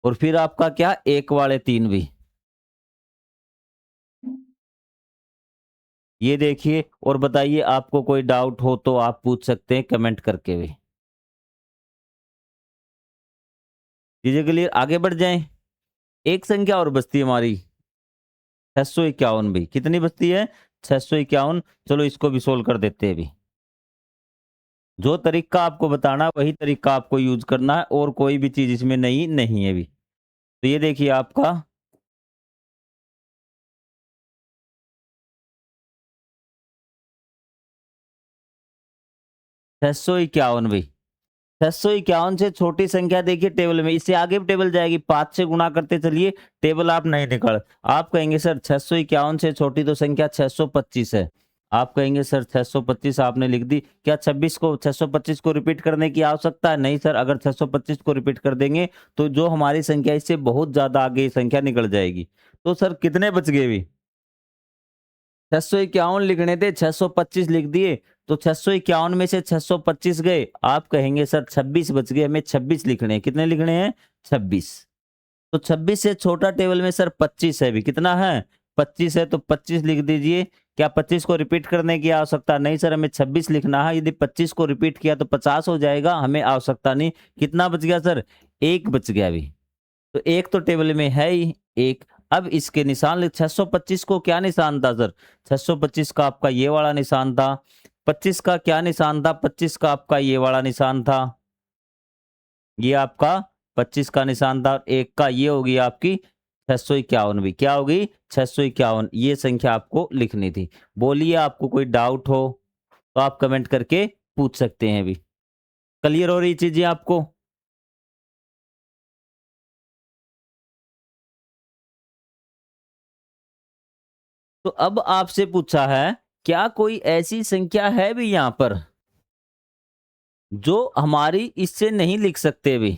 और फिर आपका क्या 1 वाले 3 भी। ये देखिए, और बताइए, आपको कोई डाउट हो तो आप पूछ सकते हैं कमेंट करके भी। चीजें क्लियर, आगे बढ़ जाएं। एक संख्या और बचती है हमारी 651 भी। कितनी बचती है? 651। चलो इसको भी सोल्व कर देते हैं अभी। जो तरीका आपको बताना वही तरीका आपको यूज करना है, और कोई भी चीज इसमें नई नहीं है अभी। तो ये देखिए आपका 651 भी। 651 से छोटी संख्या देखिए टेबल में, इससे आगे भी टेबल जाएगी, 5 से गुणा करते चलिए, टेबल आप नहीं निकाल। आप कहेंगे सर 651 से छोटी तो संख्या 625 है। आप कहेंगे सर 625 आपने लिख दी, क्या 26 को 625 को रिपीट करने की आवश्यकता है? नहीं सर, अगर 625 को रिपीट कर देंगे तो जो हमारी संख्या इससे बहुत ज्यादा आगे संख्या निकल जाएगी। तो सर कितने बच गए भी? 651 लिखने थे, 625 लिख दिए, तो 651 में से 625 गए। आप कहेंगे सर 26 बच गए, हमें 26 लिखने हैं। कितने लिखने हैं? 26। तो 26 से छोटा टेबल में सर 25 है भी। कितना है? 25 है, तो 25 लिख दीजिए। क्या 25 को रिपीट करने की आवश्यकता? नहीं सर, हमें 26 लिखना है। यदि 25 को रिपीट किया तो 50 हो जाएगा, हमें आवश्यकता नहीं। कितना बच गया सर? एक बच गया अभी। तो एक तो टेबल में है ही एक। अब इसके निशान 625 को क्या निशान था सर? 625 का आपका ये वाला निशान था। 25 का क्या निशान था? 25 का आपका ये वाला निशान था। ये आपका 25 का निशान था। एक का ये होगी आपकी 651 भी। क्या होगी? 651। ये संख्या आपको लिखनी थी। बोलिए, आपको कोई डाउट हो तो आप कमेंट करके पूछ सकते हैं अभी। क्लियर हो रही चीजें आपको? तो अब आपसे पूछा है, क्या कोई ऐसी संख्या है भी यहां पर जो हमारी इससे नहीं लिख सकते भी?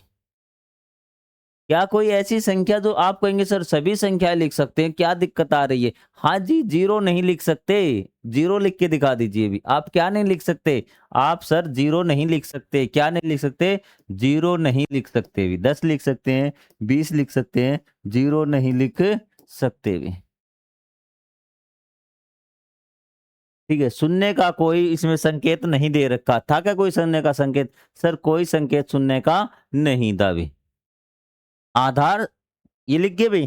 क्या कोई ऐसी संख्या जो आप कहेंगे सर सभी संख्याएं लिख सकते हैं, क्या दिक्कत आ रही है? हाँ जी, जीरो नहीं लिख सकते। जीरो लिख के दिखा दीजिए भी। आप क्या नहीं लिख सकते? आप सर जीरो नहीं लिख सकते। क्या नहीं लिख सकते? जीरो नहीं लिख सकते भी। 10 लिख सकते हैं, 20 लिख सकते हैं, जीरो नहीं लिख सकते भी। ठीक है, शून्य का कोई इसमें संकेत नहीं दे रखा था क्या? कोई शून्य का संकेत? सर कोई संकेत शून्य का नहीं था भी। आधार ये लिख के भी,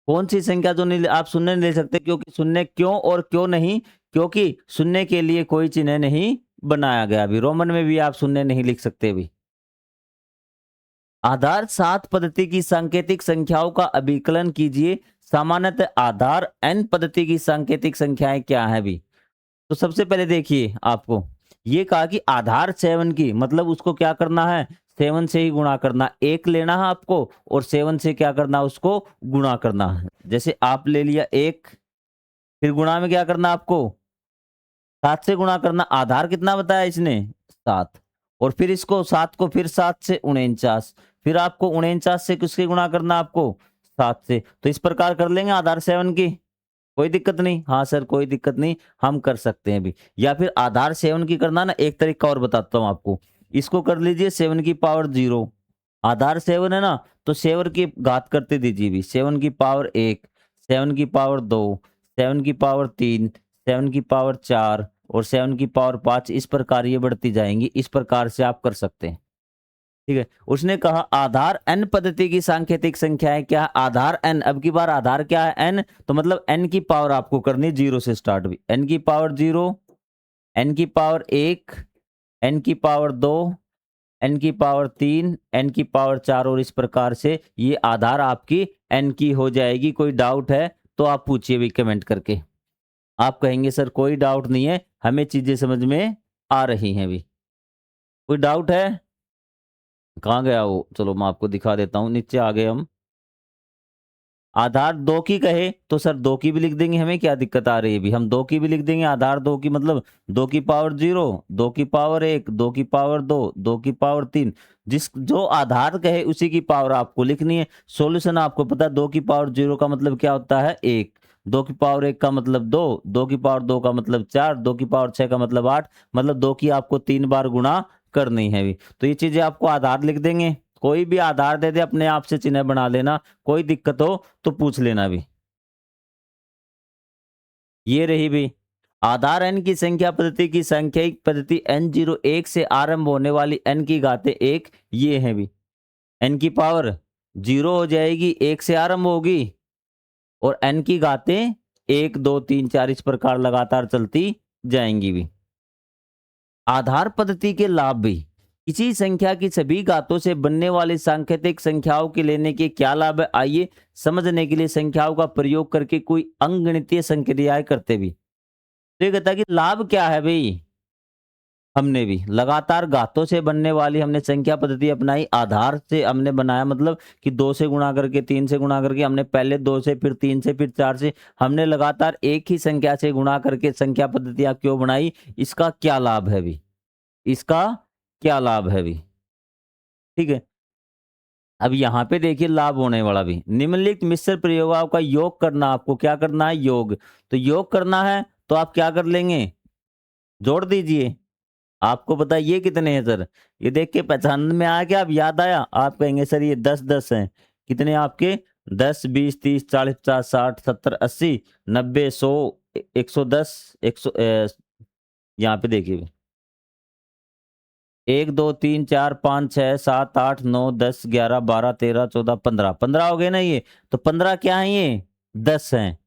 कौन सी संख्या जो नहीं आप शून्य नहीं ले सकते? क्योंकि शून्य क्यों और क्यों नहीं? क्योंकि शून्य के लिए कोई चिन्ह नहीं बनाया गया अभी। रोमन में भी आप शून्य नहीं लिख सकते अभी। आधार 7 पद्धति की सांकेतिक संख्याओं का अभिकलन कीजिए। सामान्यतः आधार n पद्धति की सांकेतिक संख्याएं क्या है भी? तो सबसे पहले देखिए, आपको ये कहा कि आधार 7 की, मतलब उसको क्या करना है? 7 से ही गुणा करना। एक लेना है आपको और 7 से क्या करना? उसको गुणा करना है। जैसे आप ले लिया एक, फिर गुणा में क्या करना आपको? 7 से गुणा करना। आधार कितना बताया इसने? 7। और फिर इसको 7 को फिर 7 से 49, फिर आपको 49 से किसके गुणा करना? आपको 7 से। तो इस प्रकार कर लेंगे आधार 7 की, कोई दिक्कत नहीं। हाँ सर कोई दिक्कत नहीं, हम कर सकते हैं भी। या फिर आधार 7 की करना ना, एक तरीका और बताता हूँ आपको। इसको कर लीजिए 7 की पावर 0। आधार 7 है ना, तो 7 की घात करते दीजिए भी। 7 की पावर 1, 7 की पावर 2, 7 की पावर 3, 7 की पावर 4 और 7 की पावर 5। इस प्रकार ये बढ़ती जाएंगी। इस प्रकार से आप कर सकते हैं। ठीक है, उसने कहा आधार n पद्धति की सांकेतिक संख्या है क्या? आधार n। अब की बार आधार क्या है? n। तो मतलब n की पावर आपको करनी 0 से स्टार्ट भी। n की पावर 0, n की पावर 1, n की पावर 2, n की पावर 3, n की पावर 4 और इस प्रकार से ये आधार आपकी n की हो जाएगी। कोई डाउट है तो आप पूछिए भी कमेंट करके। आप कहेंगे सर कोई डाउट नहीं है, हमें चीजें समझ में आ रही हैं भी। कोई डाउट है? कहाँ गया वो? चलो मैं आपको दिखा देता हूँ, नीचे आ गए हम। आधार 2 की कहे तो सर 2 की भी लिख देंगे, हमें क्या दिक्कत आ रही है भी? हम 2 की भी लिख देंगे। आधार 2 की मतलब 2 की पावर 0, 2 की पावर 1, 2 की पावर 2, 2 की पावर 3। जिस जो आधार कहे उसी की पावर आपको लिखनी है। सॉल्यूशन आपको पता है, 2 की पावर 0 का मतलब क्या होता है? 1। 2 की पावर 1 का मतलब 2, 2 की पावर 2 का मतलब 4, 2 की पावर 6 का मतलब 8, मतलब 2 की आपको 3 बार गुणा करनी है भी। तो ये चीजें आपको आधार लिख देंगे, कोई भी आधार दे दे अपने आप से चिन्ह बना लेना, कोई दिक्कत हो तो पूछ लेना भी। ये रही भी आधार n की संख्या पद्धति की सांख्यिक पद्धति n01 से आरंभ होने वाली n की घातें 1, ये है भी। n की पावर 0 हो जाएगी, 1 से आरंभ होगी और n की घातें 1 2 3 4 इस प्रकार लगातार चलती जाएंगी भी। आधार पद्धति के लाभ भी, किसी संख्या की सभी घातों से बनने वाली सांकेतिक संख्याओं के लेने के क्या लाभ है, आइए समझने के लिए संख्याओं का प्रयोग करके कोई अंकगणितीय संक्रियाएं करते भी। तो ये कहता है कि लाभ क्या है भाई, हमने भी लगातार घातों से बनने वाली हमने संख्या पद्धति अपनाई, आधार से हमने बनाया मतलब कि 2 से गुणा करके 3 से गुणा करके, हमने पहले 2 से फिर 3 से फिर 4 से, हमने लगातार एक ही संख्या से गुणा करके संख्या पद्धतियां क्यों बनाई, इसका क्या लाभ है भी, इसका क्या लाभ है भी। ठीक है, अब यहाँ पे देखिए लाभ होने वाला भी, निम्नलिखित मिश्र प्रयोगों का योग करना, आपको क्या करना है, योग। तो योग करना है तो आप क्या कर लेंगे, जोड़ दीजिए। आपको पता है ये कितने हैं सर, ये देख के पहचान में आया क्या, अब याद आया, आप कहेंगे सर ये 10 हैं, कितने आपके 10 20 30 40 50 60 70 80 90 100 110 100, यहाँ पे देखिए 1 2 3 4 5 6 7 8 9 10 11 12 13 14 15, 15 हो गए ना ये, तो 15 क्या है ये 10 हैं।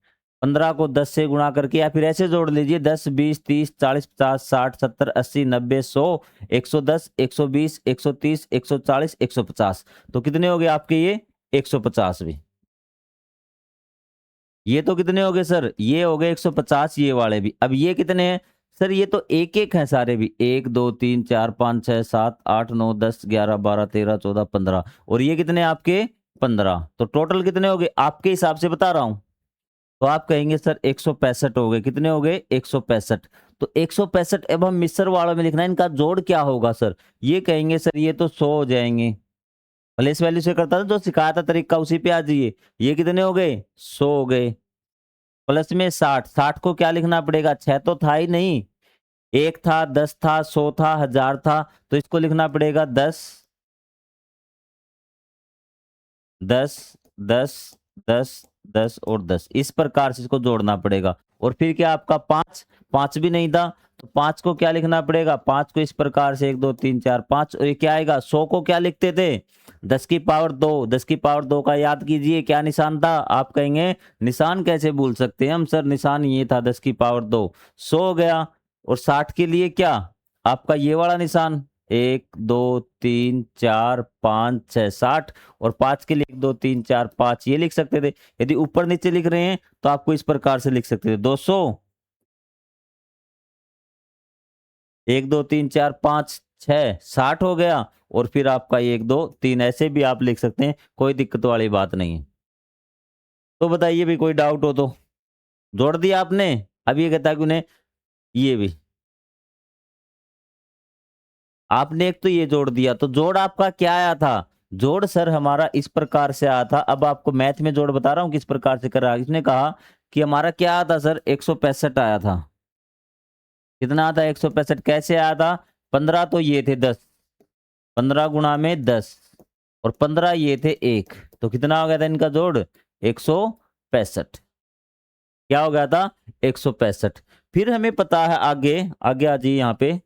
15 को 10 से गुणा करके या फिर ऐसे जोड़ लीजिए 10 20 30 40 50 60 70 80 90 100 110 120 130 140 150, तो कितने हो गए आपके ये 150 भी। ये तो कितने हो गए सर, ये हो गए 150, ये वाले भी। अब ये कितने हैं सर, ये तो एक एक है सारे भी, 1 2 3 4 5 6 7 8 9 10 11 12 13 14 15, और ये कितने आपके 15, तो टोटल कितने हो गए आपके हिसाब से बता रहा हूं। तो आप कहेंगे सर 165 हो गए, कितने हो गए 165। तो 165, अब हम मिश्र वालों में लिखना है, इनका जोड़ क्या होगा सर, ये कहेंगे सर ये तो 100 हो जाएंगे, प्लेस वैल्यू से करता था जो सिखाया था तरीका, उसी पे आ जाइए। ये कितने हो गए 100 हो गए, प्लस में 60, 60 को क्या लिखना पड़ेगा, 6 तो था ही नहीं, 1 था 10 था 100 था 1000 था, तो इसको लिखना पड़ेगा 10 10 10 10 10 और 10, इस प्रकार से इसको जोड़ना पड़ेगा। और फिर क्या आपका 5, 5 भी नहीं था, तो 5 को क्या लिखना पड़ेगा, 5 को इस प्रकार से 1 2 3 4 5, और ये क्या आएगा 100 को क्या लिखते थे 10 की पावर 2, 10 की पावर 2 का याद कीजिए क्या निशान था, आप कहेंगे निशान कैसे भूल सकते हैं हम सर, निशान ये था 10 की पावर 2, 100 हो गया। और 60 के लिए क्या आपका ये वाला निशान, 1 2 3 4 5 6 60, और 5 के लिए 1 2 3 4 5 ये लिख सकते थे। यदि ऊपर नीचे लिख रहे हैं तो आपको इस प्रकार से लिख सकते थे 200 1 2 3 4 5 6 60 हो गया, और फिर आपका 1 2 3, ऐसे भी आप लिख सकते हैं, कोई दिक्कत वाली बात नहीं है। तो बताइए भी कोई डाउट हो तो, जोड़ दिया आपने। अब ये कहता है कि उन्हें ये भी आपने एक तो ये जोड़ दिया, तो जोड़ आपका क्या आया था, जोड़ सर हमारा इस प्रकार से आया था। अब आपको मैथ में जोड़ बता रहा हूं किस प्रकार से करा, इसने कहा कि हमारा क्या आया था सर 165 आया था, कितना आता है 165, कैसे आया था, 15 तो ये थे 10, 15 गुणा में 10, और 15 ये थे 1, तो कितना हो गया था इनका जोड़ 165, क्या हो गया था 165। फिर हमें पता है आगे, आगे आ जाइए यहाँ पे,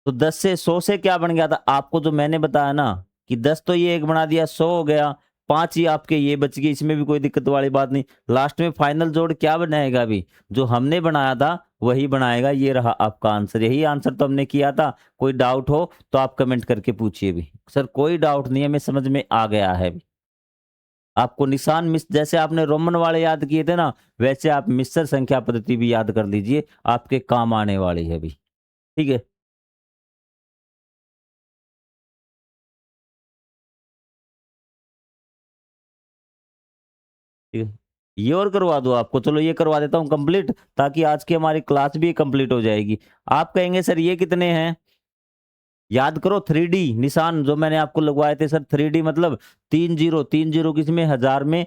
तो 10 से 100 से क्या बन गया था, आपको जो मैंने बताया ना कि 10 तो ये एक बना दिया, 100 हो गया, 5 ही आपके ये बच गए, इसमें भी कोई दिक्कत वाली बात नहीं। लास्ट में फाइनल जोड़ क्या बनाएगा, अभी जो हमने बनाया था वही बनाएगा। ये रहा आपका आंसर, यही आंसर तो हमने किया था। कोई डाउट हो तो आप कमेंट करके पूछिए भी। सर कोई डाउट नहीं है, हमें समझ में आ गया है भी। आपको निशान मिस, जैसे आपने रोमन वाले याद किए थे ना, वैसे आप मिश्र संख्या पद्धति भी याद कर लीजिए, आपके काम आने वाली है भी। ठीक है, ठीक है। ये और करवा दो आपको, चलो ये करवा देता हूँ कंप्लीट, ताकि आज की हमारी क्लास भी कंप्लीट हो जाएगी। आप कहेंगे सर ये कितने हैं, याद करो 3D निशान जो मैंने आपको लगवाए थे सर, 3D मतलब 3 जीरो, 3 जीरो किसमें, हजार में,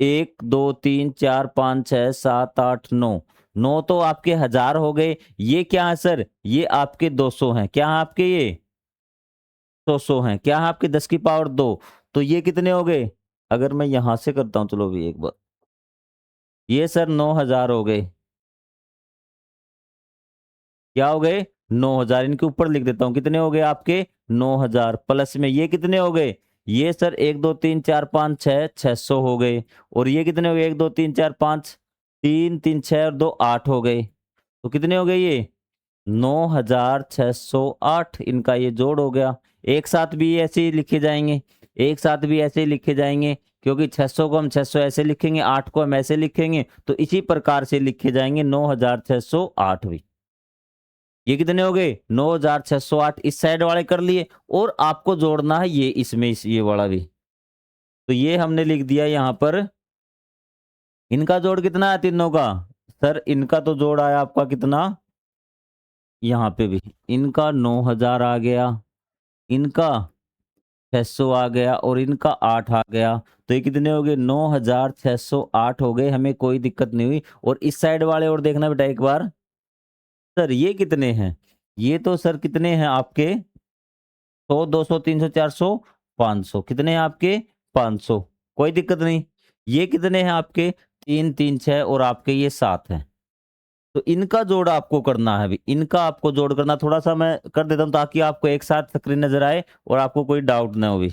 1 2 3 4 5 6 7 8 9। 9 तो आपके 1000 हो गए। ये क्या है सर? ये आपके 200 हैं। क्या है आपके ये? 100 हैं। क्या है आपके 10 की पावर 2। तो ये कितने हो गए? अगर मैं यहां से करता हूं, चलो भी एक बार, ये सर 9000 हो गए। क्या हो गए? 9000। इनके ऊपर लिख देता हूँ, कितने हो गए आपके? 9000 प्लस में ये कितने हो गए? ये सर 1 2 3 4 5 6 600 हो गए। और ये कितने हो गए? 1 2 3 4 5, 3 3 6 और 2 8 हो गए। तो कितने हो गए ये? 9608। इनका ये जोड़ हो गया। एक साथ भी ऐसे ही लिखे जाएंगे, एक साथ भी ऐसे ही लिखे जाएंगे, क्योंकि 600 को हम 600 ऐसे लिखेंगे, 8 को हम ऐसे लिखेंगे, तो इसी प्रकार से लिखे जाएंगे 9608 भी। ये कितने हो गए? 9608 इस साइड वाले कर लिए, और आपको जोड़ना है ये इसमें, ये वाला भी। तो ये हमने लिख दिया यहाँ पर। इनका जोड़ कितना है तीनों का? सर इनका तो जोड़ आया आपका कितना? यहाँ पे भी इनका 9000 आ गया, इनका 600 आ गया, और इनका 8 आ गया। तो ये कितने हो गए? 9608 हो गए। हमें कोई दिक्कत नहीं हुई। और इस साइड वाले और देखना बेटा एक बार। सर ये कितने हैं? ये तो सर कितने हैं आपके? 100 200 300 400 500। कितने हैं आपके? 500। कोई दिक्कत नहीं। ये कितने हैं आपके? 3 3 6 और आपके ये 7 हैं। तो इनका जोड़ आपको करना है अभी, इनका आपको जोड़ करना। थोड़ा सा मैं कर देता हूं ताकि आपको एक साथ स्क्रीन नजर आए और आपको कोई डाउट ना हो भी।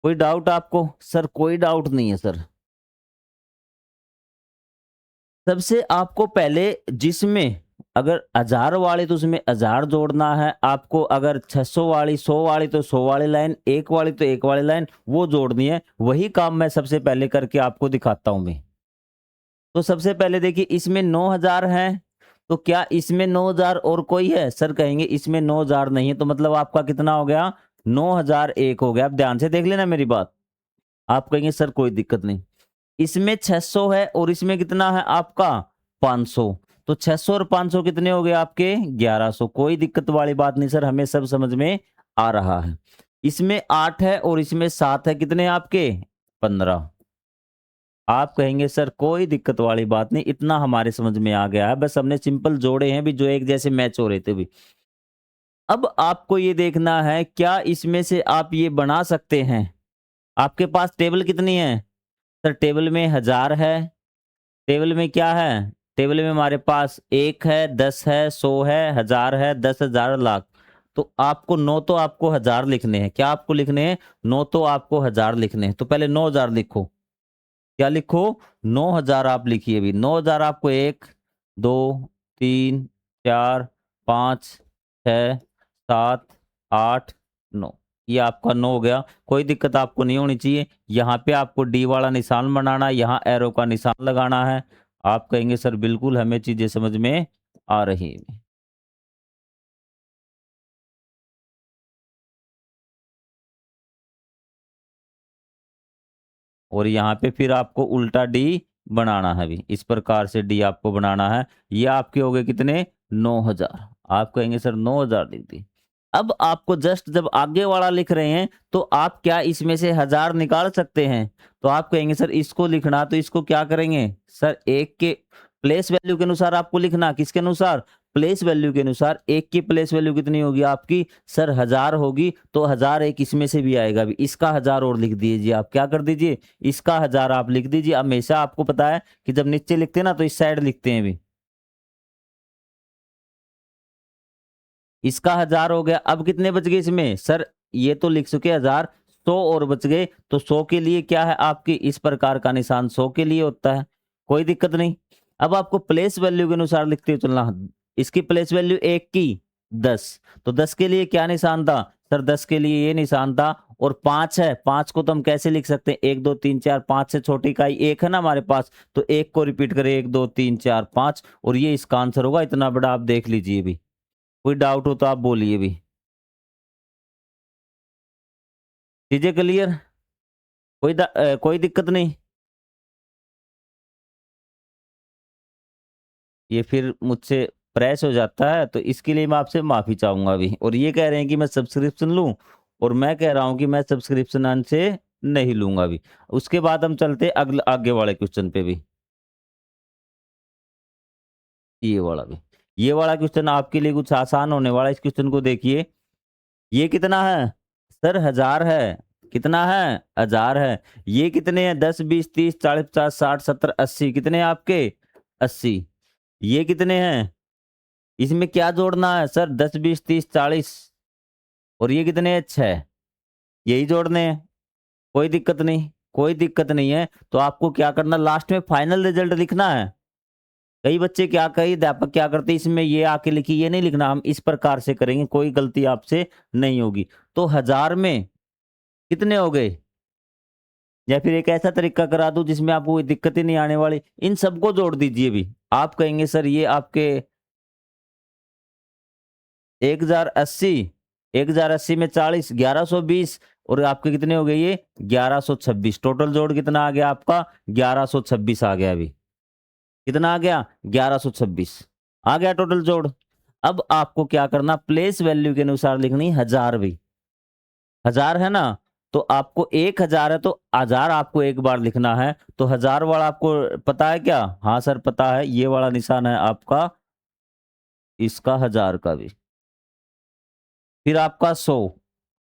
कोई डाउट आपको? सर कोई डाउट नहीं है सर। सबसे आपको पहले जिसमें अगर 1000 वाली तो उसमें 1000 जोड़ना है आपको, अगर 600 वाली 100 वाली तो 100 वाली लाइन, 1 वाली तो 1 वाली लाइन वो जोड़नी है। वही काम मैं सबसे पहले करके आपको दिखाता हूं मैं। तो सबसे पहले देखिए, इसमें 9000 है, तो क्या इसमें 9000 और कोई है? सर कहेंगे इसमें 9000 नहीं है, तो मतलब आपका कितना हो गया? 9001 हो गया। आप ध्यान से देख लेना मेरी बात। आप कहेंगे सर कोई दिक्कत नहीं, इसमें 600 है और इसमें कितना है आपका? 500। तो 600 और 500 कितने हो गए आपके? 1100। कोई दिक्कत वाली बात नहीं सर, हमें सब समझ में आ रहा है। इसमें 8 है और इसमें 7 है, कितने आपके? 15। आप कहेंगे सर कोई दिक्कत वाली बात नहीं, इतना हमारे समझ में आ गया है, बस हमने सिंपल जोड़े हैं भी जो एक जैसे मैच हो रहे थे भी। अब आपको ये देखना है क्या इसमें से आप ये बना सकते हैं। आपके पास टेबल कितनी है? सर टेबल में 1000 है, टेबल में क्या है? टेबल में हमारे पास 1 है, 10 है, 100 है, 1000 है, 10,000, लाख। तो आपको 9 तो आपको 1000 लिखने हैं। क्या आपको लिखने हैं? 9 तो आपको 1000 लिखने हैं। तो पहले 9000 लिखो। क्या लिखो? 9000 आप लिखिए भी। 9000 आपको 1 2 3 4 5 6 7 8 9, ये आपका 9 हो गया। कोई दिक्कत आपको नहीं होनी चाहिए। यहाँ पे आपको डी वाला निशान बनाना है, यहाँ एरो का निशान लगाना है। आप कहेंगे सर बिल्कुल हमें चीजें समझ में आ रही है। और यहाँ पे फिर आपको उल्टा डी बनाना है भी, इस प्रकार से डी आपको बनाना है। ये आपके हो गए कितने? 9000। आप कहेंगे सर 9000 लिख दी। अब आपको जस्ट जब आगे वाला लिख रहे हैं तो आप क्या इसमें से 1000 निकाल सकते हैं? तो आप कहेंगे सर इसको लिखना, तो इसको क्या करेंगे? सर एक के प्लेस वैल्यू के अनुसार आपको लिखना। किसके अनुसार? प्लेस वैल्यू के अनुसार। एक की प्लेस वैल्यू कितनी होगी आपकी? सर 1000 होगी, तो 1001 इसमें से भी आएगा भी। इसका 1000 और लिख दीजिए। आप क्या कर दीजिए? इसका 1000 आप लिख दीजिए। हमेशा आपको पता है कि जब नीचे लिखते हैं ना तो इस साइड लिखते हैं भी। इसका 1000 हो गया। अब कितने बच गए इसमें? सर ये तो लिख चुके 1000, 100 और बच गए। तो 100 के लिए क्या है आपकी? इस प्रकार का निशान 100 के लिए होता है। कोई दिक्कत नहीं। अब आपको प्लेस वैल्यू के अनुसार लिखते हुए चलना। इसकी प्लेस वैल्यू 1 की 10, तो 10 के लिए क्या निशान था? सर 10 के लिए ये निशान था। और 5 है, 5 को तो हम कैसे लिख सकते हैं? 1 2 3 4 5 से छोटी इकाई 1 है ना हमारे पास, तो 1 को रिपीट करें, 1 2 3 4 5, और ये इसका आंसर होगा। इतना बड़ा आप देख लीजिए भी। कोई डाउट हो तो आप बोलिए भी। चीजें क्लियर? कोई दिक्कत नहीं। ये फिर मुझसे प्रेस हो जाता है, तो इसके लिए मैं आपसे माफी चाहूंगा अभी। और ये कह रहे हैं कि मैं सब्सक्रिप्शन लूं और मैं कह रहा हूं कि मैं सब्सक्रिप्शन से नहीं लूंगा अभी। उसके बाद हम चलते अगले आगे वाले क्वेश्चन पे भी। ये वाला भी, ये वाला क्वेश्चन आपके लिए कुछ आसान होने वाला है। इस क्वेश्चन को देखिए, ये कितना है सर? 1000 है। कितना है? 1000 है। ये कितने हैं? 10 20 30 40 50 60 70 80। कितने हैं आपके? 80। ये कितने हैं? इसमें क्या जोड़ना है सर? 10 20 30 40। और ये कितने हैं? 6। यही जोड़ने हैं। कोई दिक्कत नहीं, कोई दिक्कत नहीं है। तो आपको क्या करना, लास्ट में फाइनल रिजल्ट लिखना है। कई बच्चे क्या, कई अध्यापक क्या करते हैं, इसमें ये आके लिखी, ये नहीं लिखना। हम इस प्रकार से करेंगे, कोई गलती आपसे नहीं होगी। तो 1000 में कितने हो गए? या फिर एक ऐसा तरीका करा दूं जिसमें आपको कोई दिक्कत ही नहीं आने वाली। इन सबको जोड़ दीजिए भी। आप कहेंगे सर ये आपके 1080, 1080 में 40, 1120। और आपके कितने हो गए ये? 1126। टोटल जोड़ कितना आ गया आपका? 1126 आ गया अभी। कितना आ गया? 1126 आ गया टोटल जोड़। अब आपको क्या करना, प्लेस वैल्यू के अनुसार लिखनी 1000 भी। 1000 है ना? तो आपको 1000 है, तो 1000 आपको एक बार लिखना है। तो 1000 वाला आपको पता है क्या? हाँ सर पता है। ये वाला निशान है आपका इसका 1000 का भी। फिर आपका 100,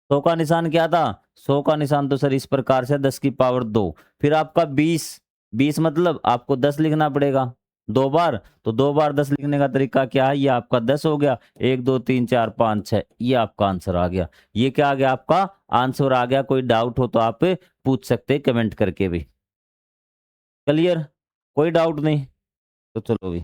100 का निशान क्या था? 100 का निशान तो सर इस प्रकार से 10 की पावर 2। फिर आपका 20, 20 मतलब आपको 10 लिखना पड़ेगा दो बार। तो दो बार 10 लिखने का तरीका क्या है? ये आपका 10 हो गया। 1 2 3 4 5 6, ये आपका आंसर आ गया। ये क्या आ गया? आपका आंसर आ गया। कोई डाउट हो तो आप पूछ सकते हैं कमेंट करके भी। क्लियर? कोई डाउट नहीं? तो चलो भी।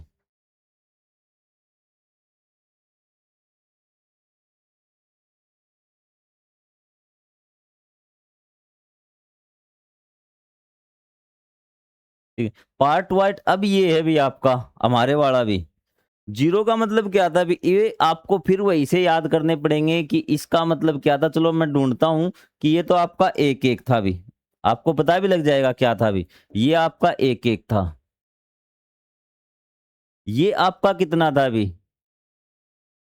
ठीक है, पार्ट वाइट। अब ये है भी आपका, हमारे वाला भी। जीरो का मतलब क्या था भी? ये आपको फिर वही से याद करने पड़ेंगे कि इसका मतलब क्या था। चलो मैं ढूंढता हूं कि ये तो आपका एक एक था भी। आपको पता भी लग जाएगा क्या था भी। ये आपका एक एक था। ये आपका कितना था भी?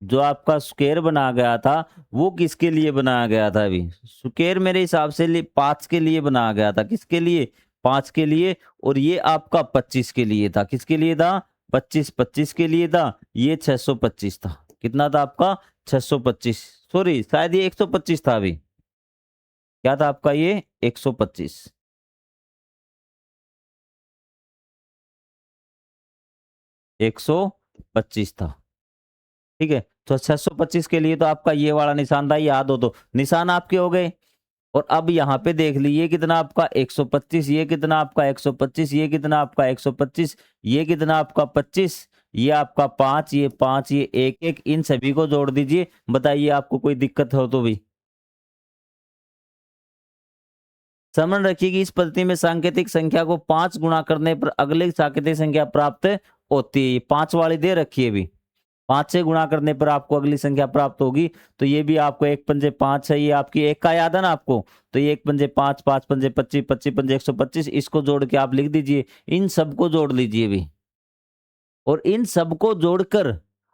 जो आपका स्क्वायर बना गया था, वो किसके लिए बनाया गया था अभी? स्क्वायर मेरे हिसाब से 5 के लिए बनाया गया था। किसके लिए? 5 के लिए। और ये आपका 25 के लिए था। किसके लिए था? 25, 25 के लिए था। ये 625 था। कितना था आपका? 625। सॉरी, शायद ये 125 था अभी। क्या था आपका ये? 125। 125 था। ठीक है। तो 625 के लिए तो आपका ये वाला निशान था, याद हो तो। निशान आपके हो गए। और अब यहाँ पे देख लीजिए कितना आपका 125, ये कितना आपका 125, ये कितना आपका 125, ये कितना आपका 25, ये आपका 5, ये 5, ये 1 1, इन सभी को जोड़ दीजिए। बताइए आपको कोई दिक्कत हो तो भी। स्मरण रखिए कि इस पद्धति में सांकेतिक संख्या को 5 गुणा करने पर अगली सांकेतिक संख्या प्राप्त होती है। 5 वाली दे रखी है अभी। 5 से गुणा करने पर आपको अगली संख्या प्राप्त होगी। तो ये भी आपको 1 पंजे 5 है, ये आपकी एक का याद है ना आपको। तो ये 1 पंजे 5, 5 पंजे 25, 25 पंजे 125। इसको जोड़ के आप लिख दीजिए। इन सबको जोड़ लीजिए भी। और इन सबको जोड़कर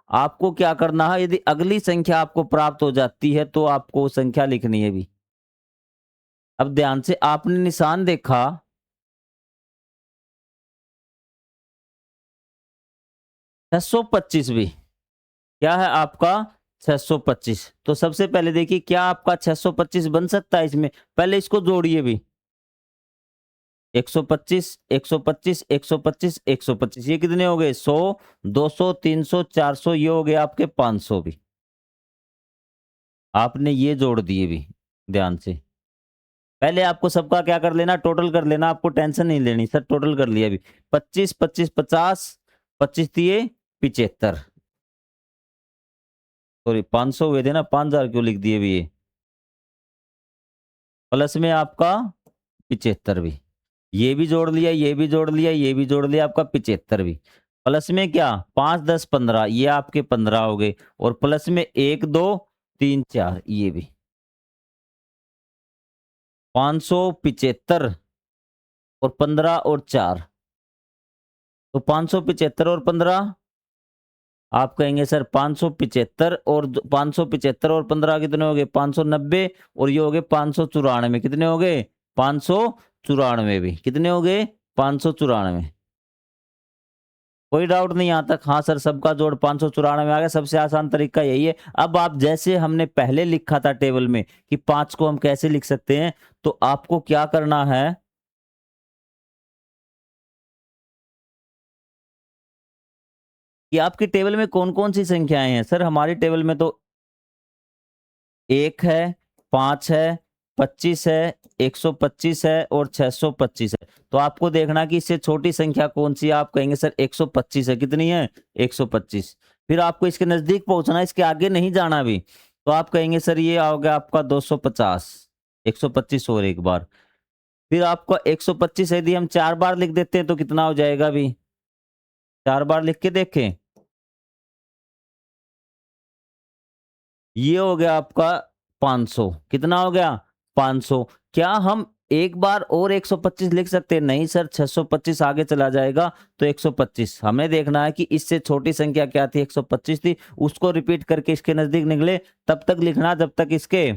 आपको क्या करना है, यदि अगली संख्या आपको प्राप्त हो जाती है तो आपको वो संख्या लिखनी है भी। अब ध्यान से आपने निशान देखा, 625 भी क्या है आपका? 625। तो सबसे पहले देखिए क्या आपका 625 बन सकता है इसमें? पहले इसको जोड़िए भी। 125, 125, 125, 125, ये कितने हो गए? 100, 200, 300, 400, ये हो गए आपके 500 भी। आपने ये जोड़ दिए भी। ध्यान से पहले आपको सबका क्या कर लेना, टोटल कर लेना। आपको टेंशन नहीं लेनी सर, टोटल कर लिया अभी। 25, 25, 50, 25 दिए 75। सॉरी 500 हुए थे ना, 5000 क्यों लिख दिए भी ये? प्लस में आपका 75 भी। ये भी जोड़ लिया, ये भी जोड़ लिया, ये भी जोड़ लिया, आपका 75 भी। प्लस में क्या? 5 10 15, ये आपके 15 हो गए। और प्लस में 1 2 3 4, ये भी 575। और 15 और 4, तो 575 और 15 आप कहेंगे सर 575 और 575 और 15 कितने हो गए 590 और ये हो गए 594 कितने हो गए 594 भी कितने हो गए 594। कोई डाउट नहीं यहाँ तक? हाँ सर सबका जोड़ 594 आ गया। सबसे आसान तरीका यही है। अब आप जैसे हमने पहले लिखा था टेबल में कि 5 को हम कैसे लिख सकते हैं, तो आपको क्या करना है कि आपकी टेबल में कौन कौन सी संख्याएं हैं। सर हमारी टेबल में तो 1 है, 5 है, 25 है, 125 है और 625 है। तो आपको देखना कि इससे छोटी संख्या कौन सी है। आप कहेंगे सर 125 है। कितनी है 125। फिर आपको इसके नजदीक पहुंचना है, इसके आगे नहीं जाना भी। तो आप कहेंगे सर ये आओगे आपका 250, 125 और एक बार। फिर आपका 125 यदि हम 4 बार लिख देते हैं तो कितना हो जाएगा भी 4 बार लिख के देखें। ये हो गया आपका 500। कितना हो गया 500। क्या हम एक बार और 125 लिख सकते हैं? नहीं सर 625 आगे चला जाएगा तो 125। हमें देखना है कि इससे छोटी संख्या क्या थी 125 थी, उसको रिपीट करके इसके नजदीक निकले तब तक लिखना जब तक इसके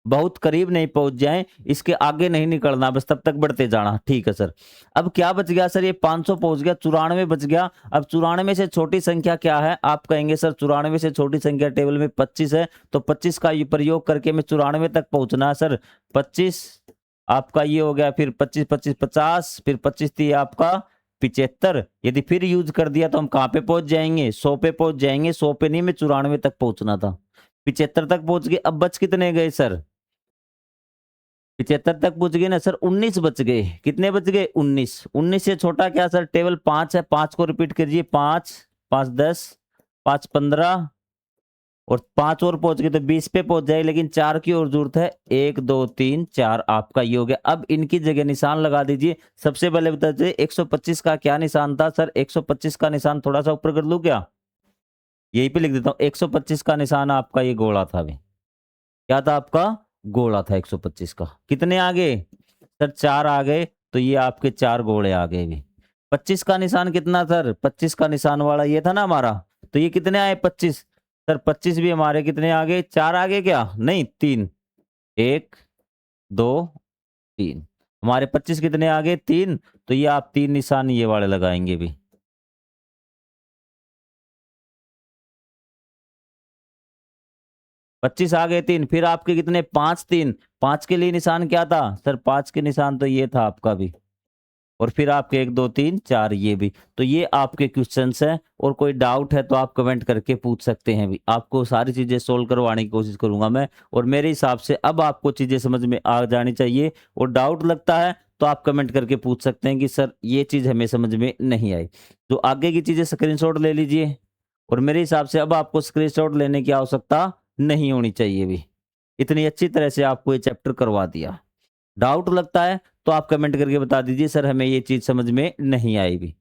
बहुत करीब नहीं पहुंच जाए, इसके आगे नहीं निकलना, बस तब तक बढ़ते जाना। ठीक है सर। अब क्या बच गया सर? ये 500 पहुंच गया, 94 बच गया। अब 94 से छोटी संख्या क्या है? आप कहेंगे सर 94 से छोटी संख्या टेबल में 25 है, तो 25 का ये प्रयोग करके मैं 94 तक पहुंचना है सर। 25 आपका ये हो गया, फिर 25 25 50, फिर 25 थी आपका 75। यदि फिर यूज कर दिया तो हम कहाँ पे पहुंच जाएंगे 100 पे पहुंच जाएंगे। 100 पे नहीं, मैं 94 तक पहुंचना था। 75 तक पहुंच गए। अब बच कितने गए सर? 75 तक पहुंच गए ना सर। 19 बच गए। कितने बच गए 19। 19 से छोटा क्या सर? टेबल 5 है, 5 को रिपीट कीजिए। 5 5 10 5 15 और 5 और पहुंच गए तो 20 पे पहुंच जाए, लेकिन 4 की और जरूरत है। 1 2 3 4 आपका ये हो गया। अब इनकी जगह निशान लगा दीजिए। सबसे पहले बता दीजिए 125 का क्या निशान था सर? 125 का निशान थोड़ा सा ऊपर कर लूं क्या? यहीं पे लिख देता हूं। 125 का निशान आपका ये गोला था अभी। क्या था आपका? गोला था 125 का। कितने आ गए सर? 4 आ गए। तो ये आपके 4 गोले आ गए भी। 25 का निशान कितना सर? 25 का निशान वाला ये था ना हमारा। तो ये कितने आए 25। सर 25 भी हमारे कितने आ गए? 4 आ गए क्या? नहीं 3। 1 2 3 हमारे 25 कितने आ गए? 3। तो ये आप 3 निशान ये वाले लगाएंगे भी। 25 आ गए 3। फिर आपके कितने? 5 3। 5 के लिए निशान क्या था सर? 5 के निशान तो ये था आपका भी। और फिर आपके 1 2 3 4 ये भी। तो ये आपके क्वेश्चंस हैं। और कोई डाउट है तो आप कमेंट करके पूछ सकते हैं भी। आपको सारी चीजें सोल्व करवाने की कोशिश करूंगा मैं। और मेरे हिसाब से अब आपको चीजें समझ में आ जानी चाहिए। और डाउट लगता है तो आप कमेंट करके पूछ सकते हैं कि सर ये चीज हमें समझ में नहीं आई। तो आगे की चीजें स्क्रीनशॉट ले लीजिए। और मेरे हिसाब से अब आपको स्क्रीनशॉट लेने की आवश्यकता नहीं होनी चाहिए भी। इतनी अच्छी तरह से आपको ये चैप्टर करवा दिया। डाउट लगता है तो आप कमेंट करके बता दीजिए सर हमें ये चीज समझ में नहीं आई भी।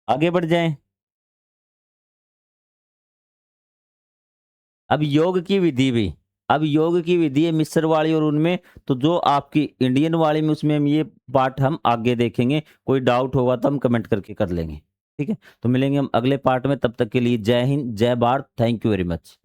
आगे बढ़ जाएं। अब योग की विधि भी। अब योग की विधि है मिस्र वाली और उनमें। तो जो आपकी इंडियन वाली में उसमें हम ये पार्ट हम आगे देखेंगे। कोई डाउट होगा तो हम कमेंट करके कर लेंगे। ठीक है। तो मिलेंगे हम अगले पार्ट में। तब तक के लिए जय हिंद जय Bharat. Thank you very much.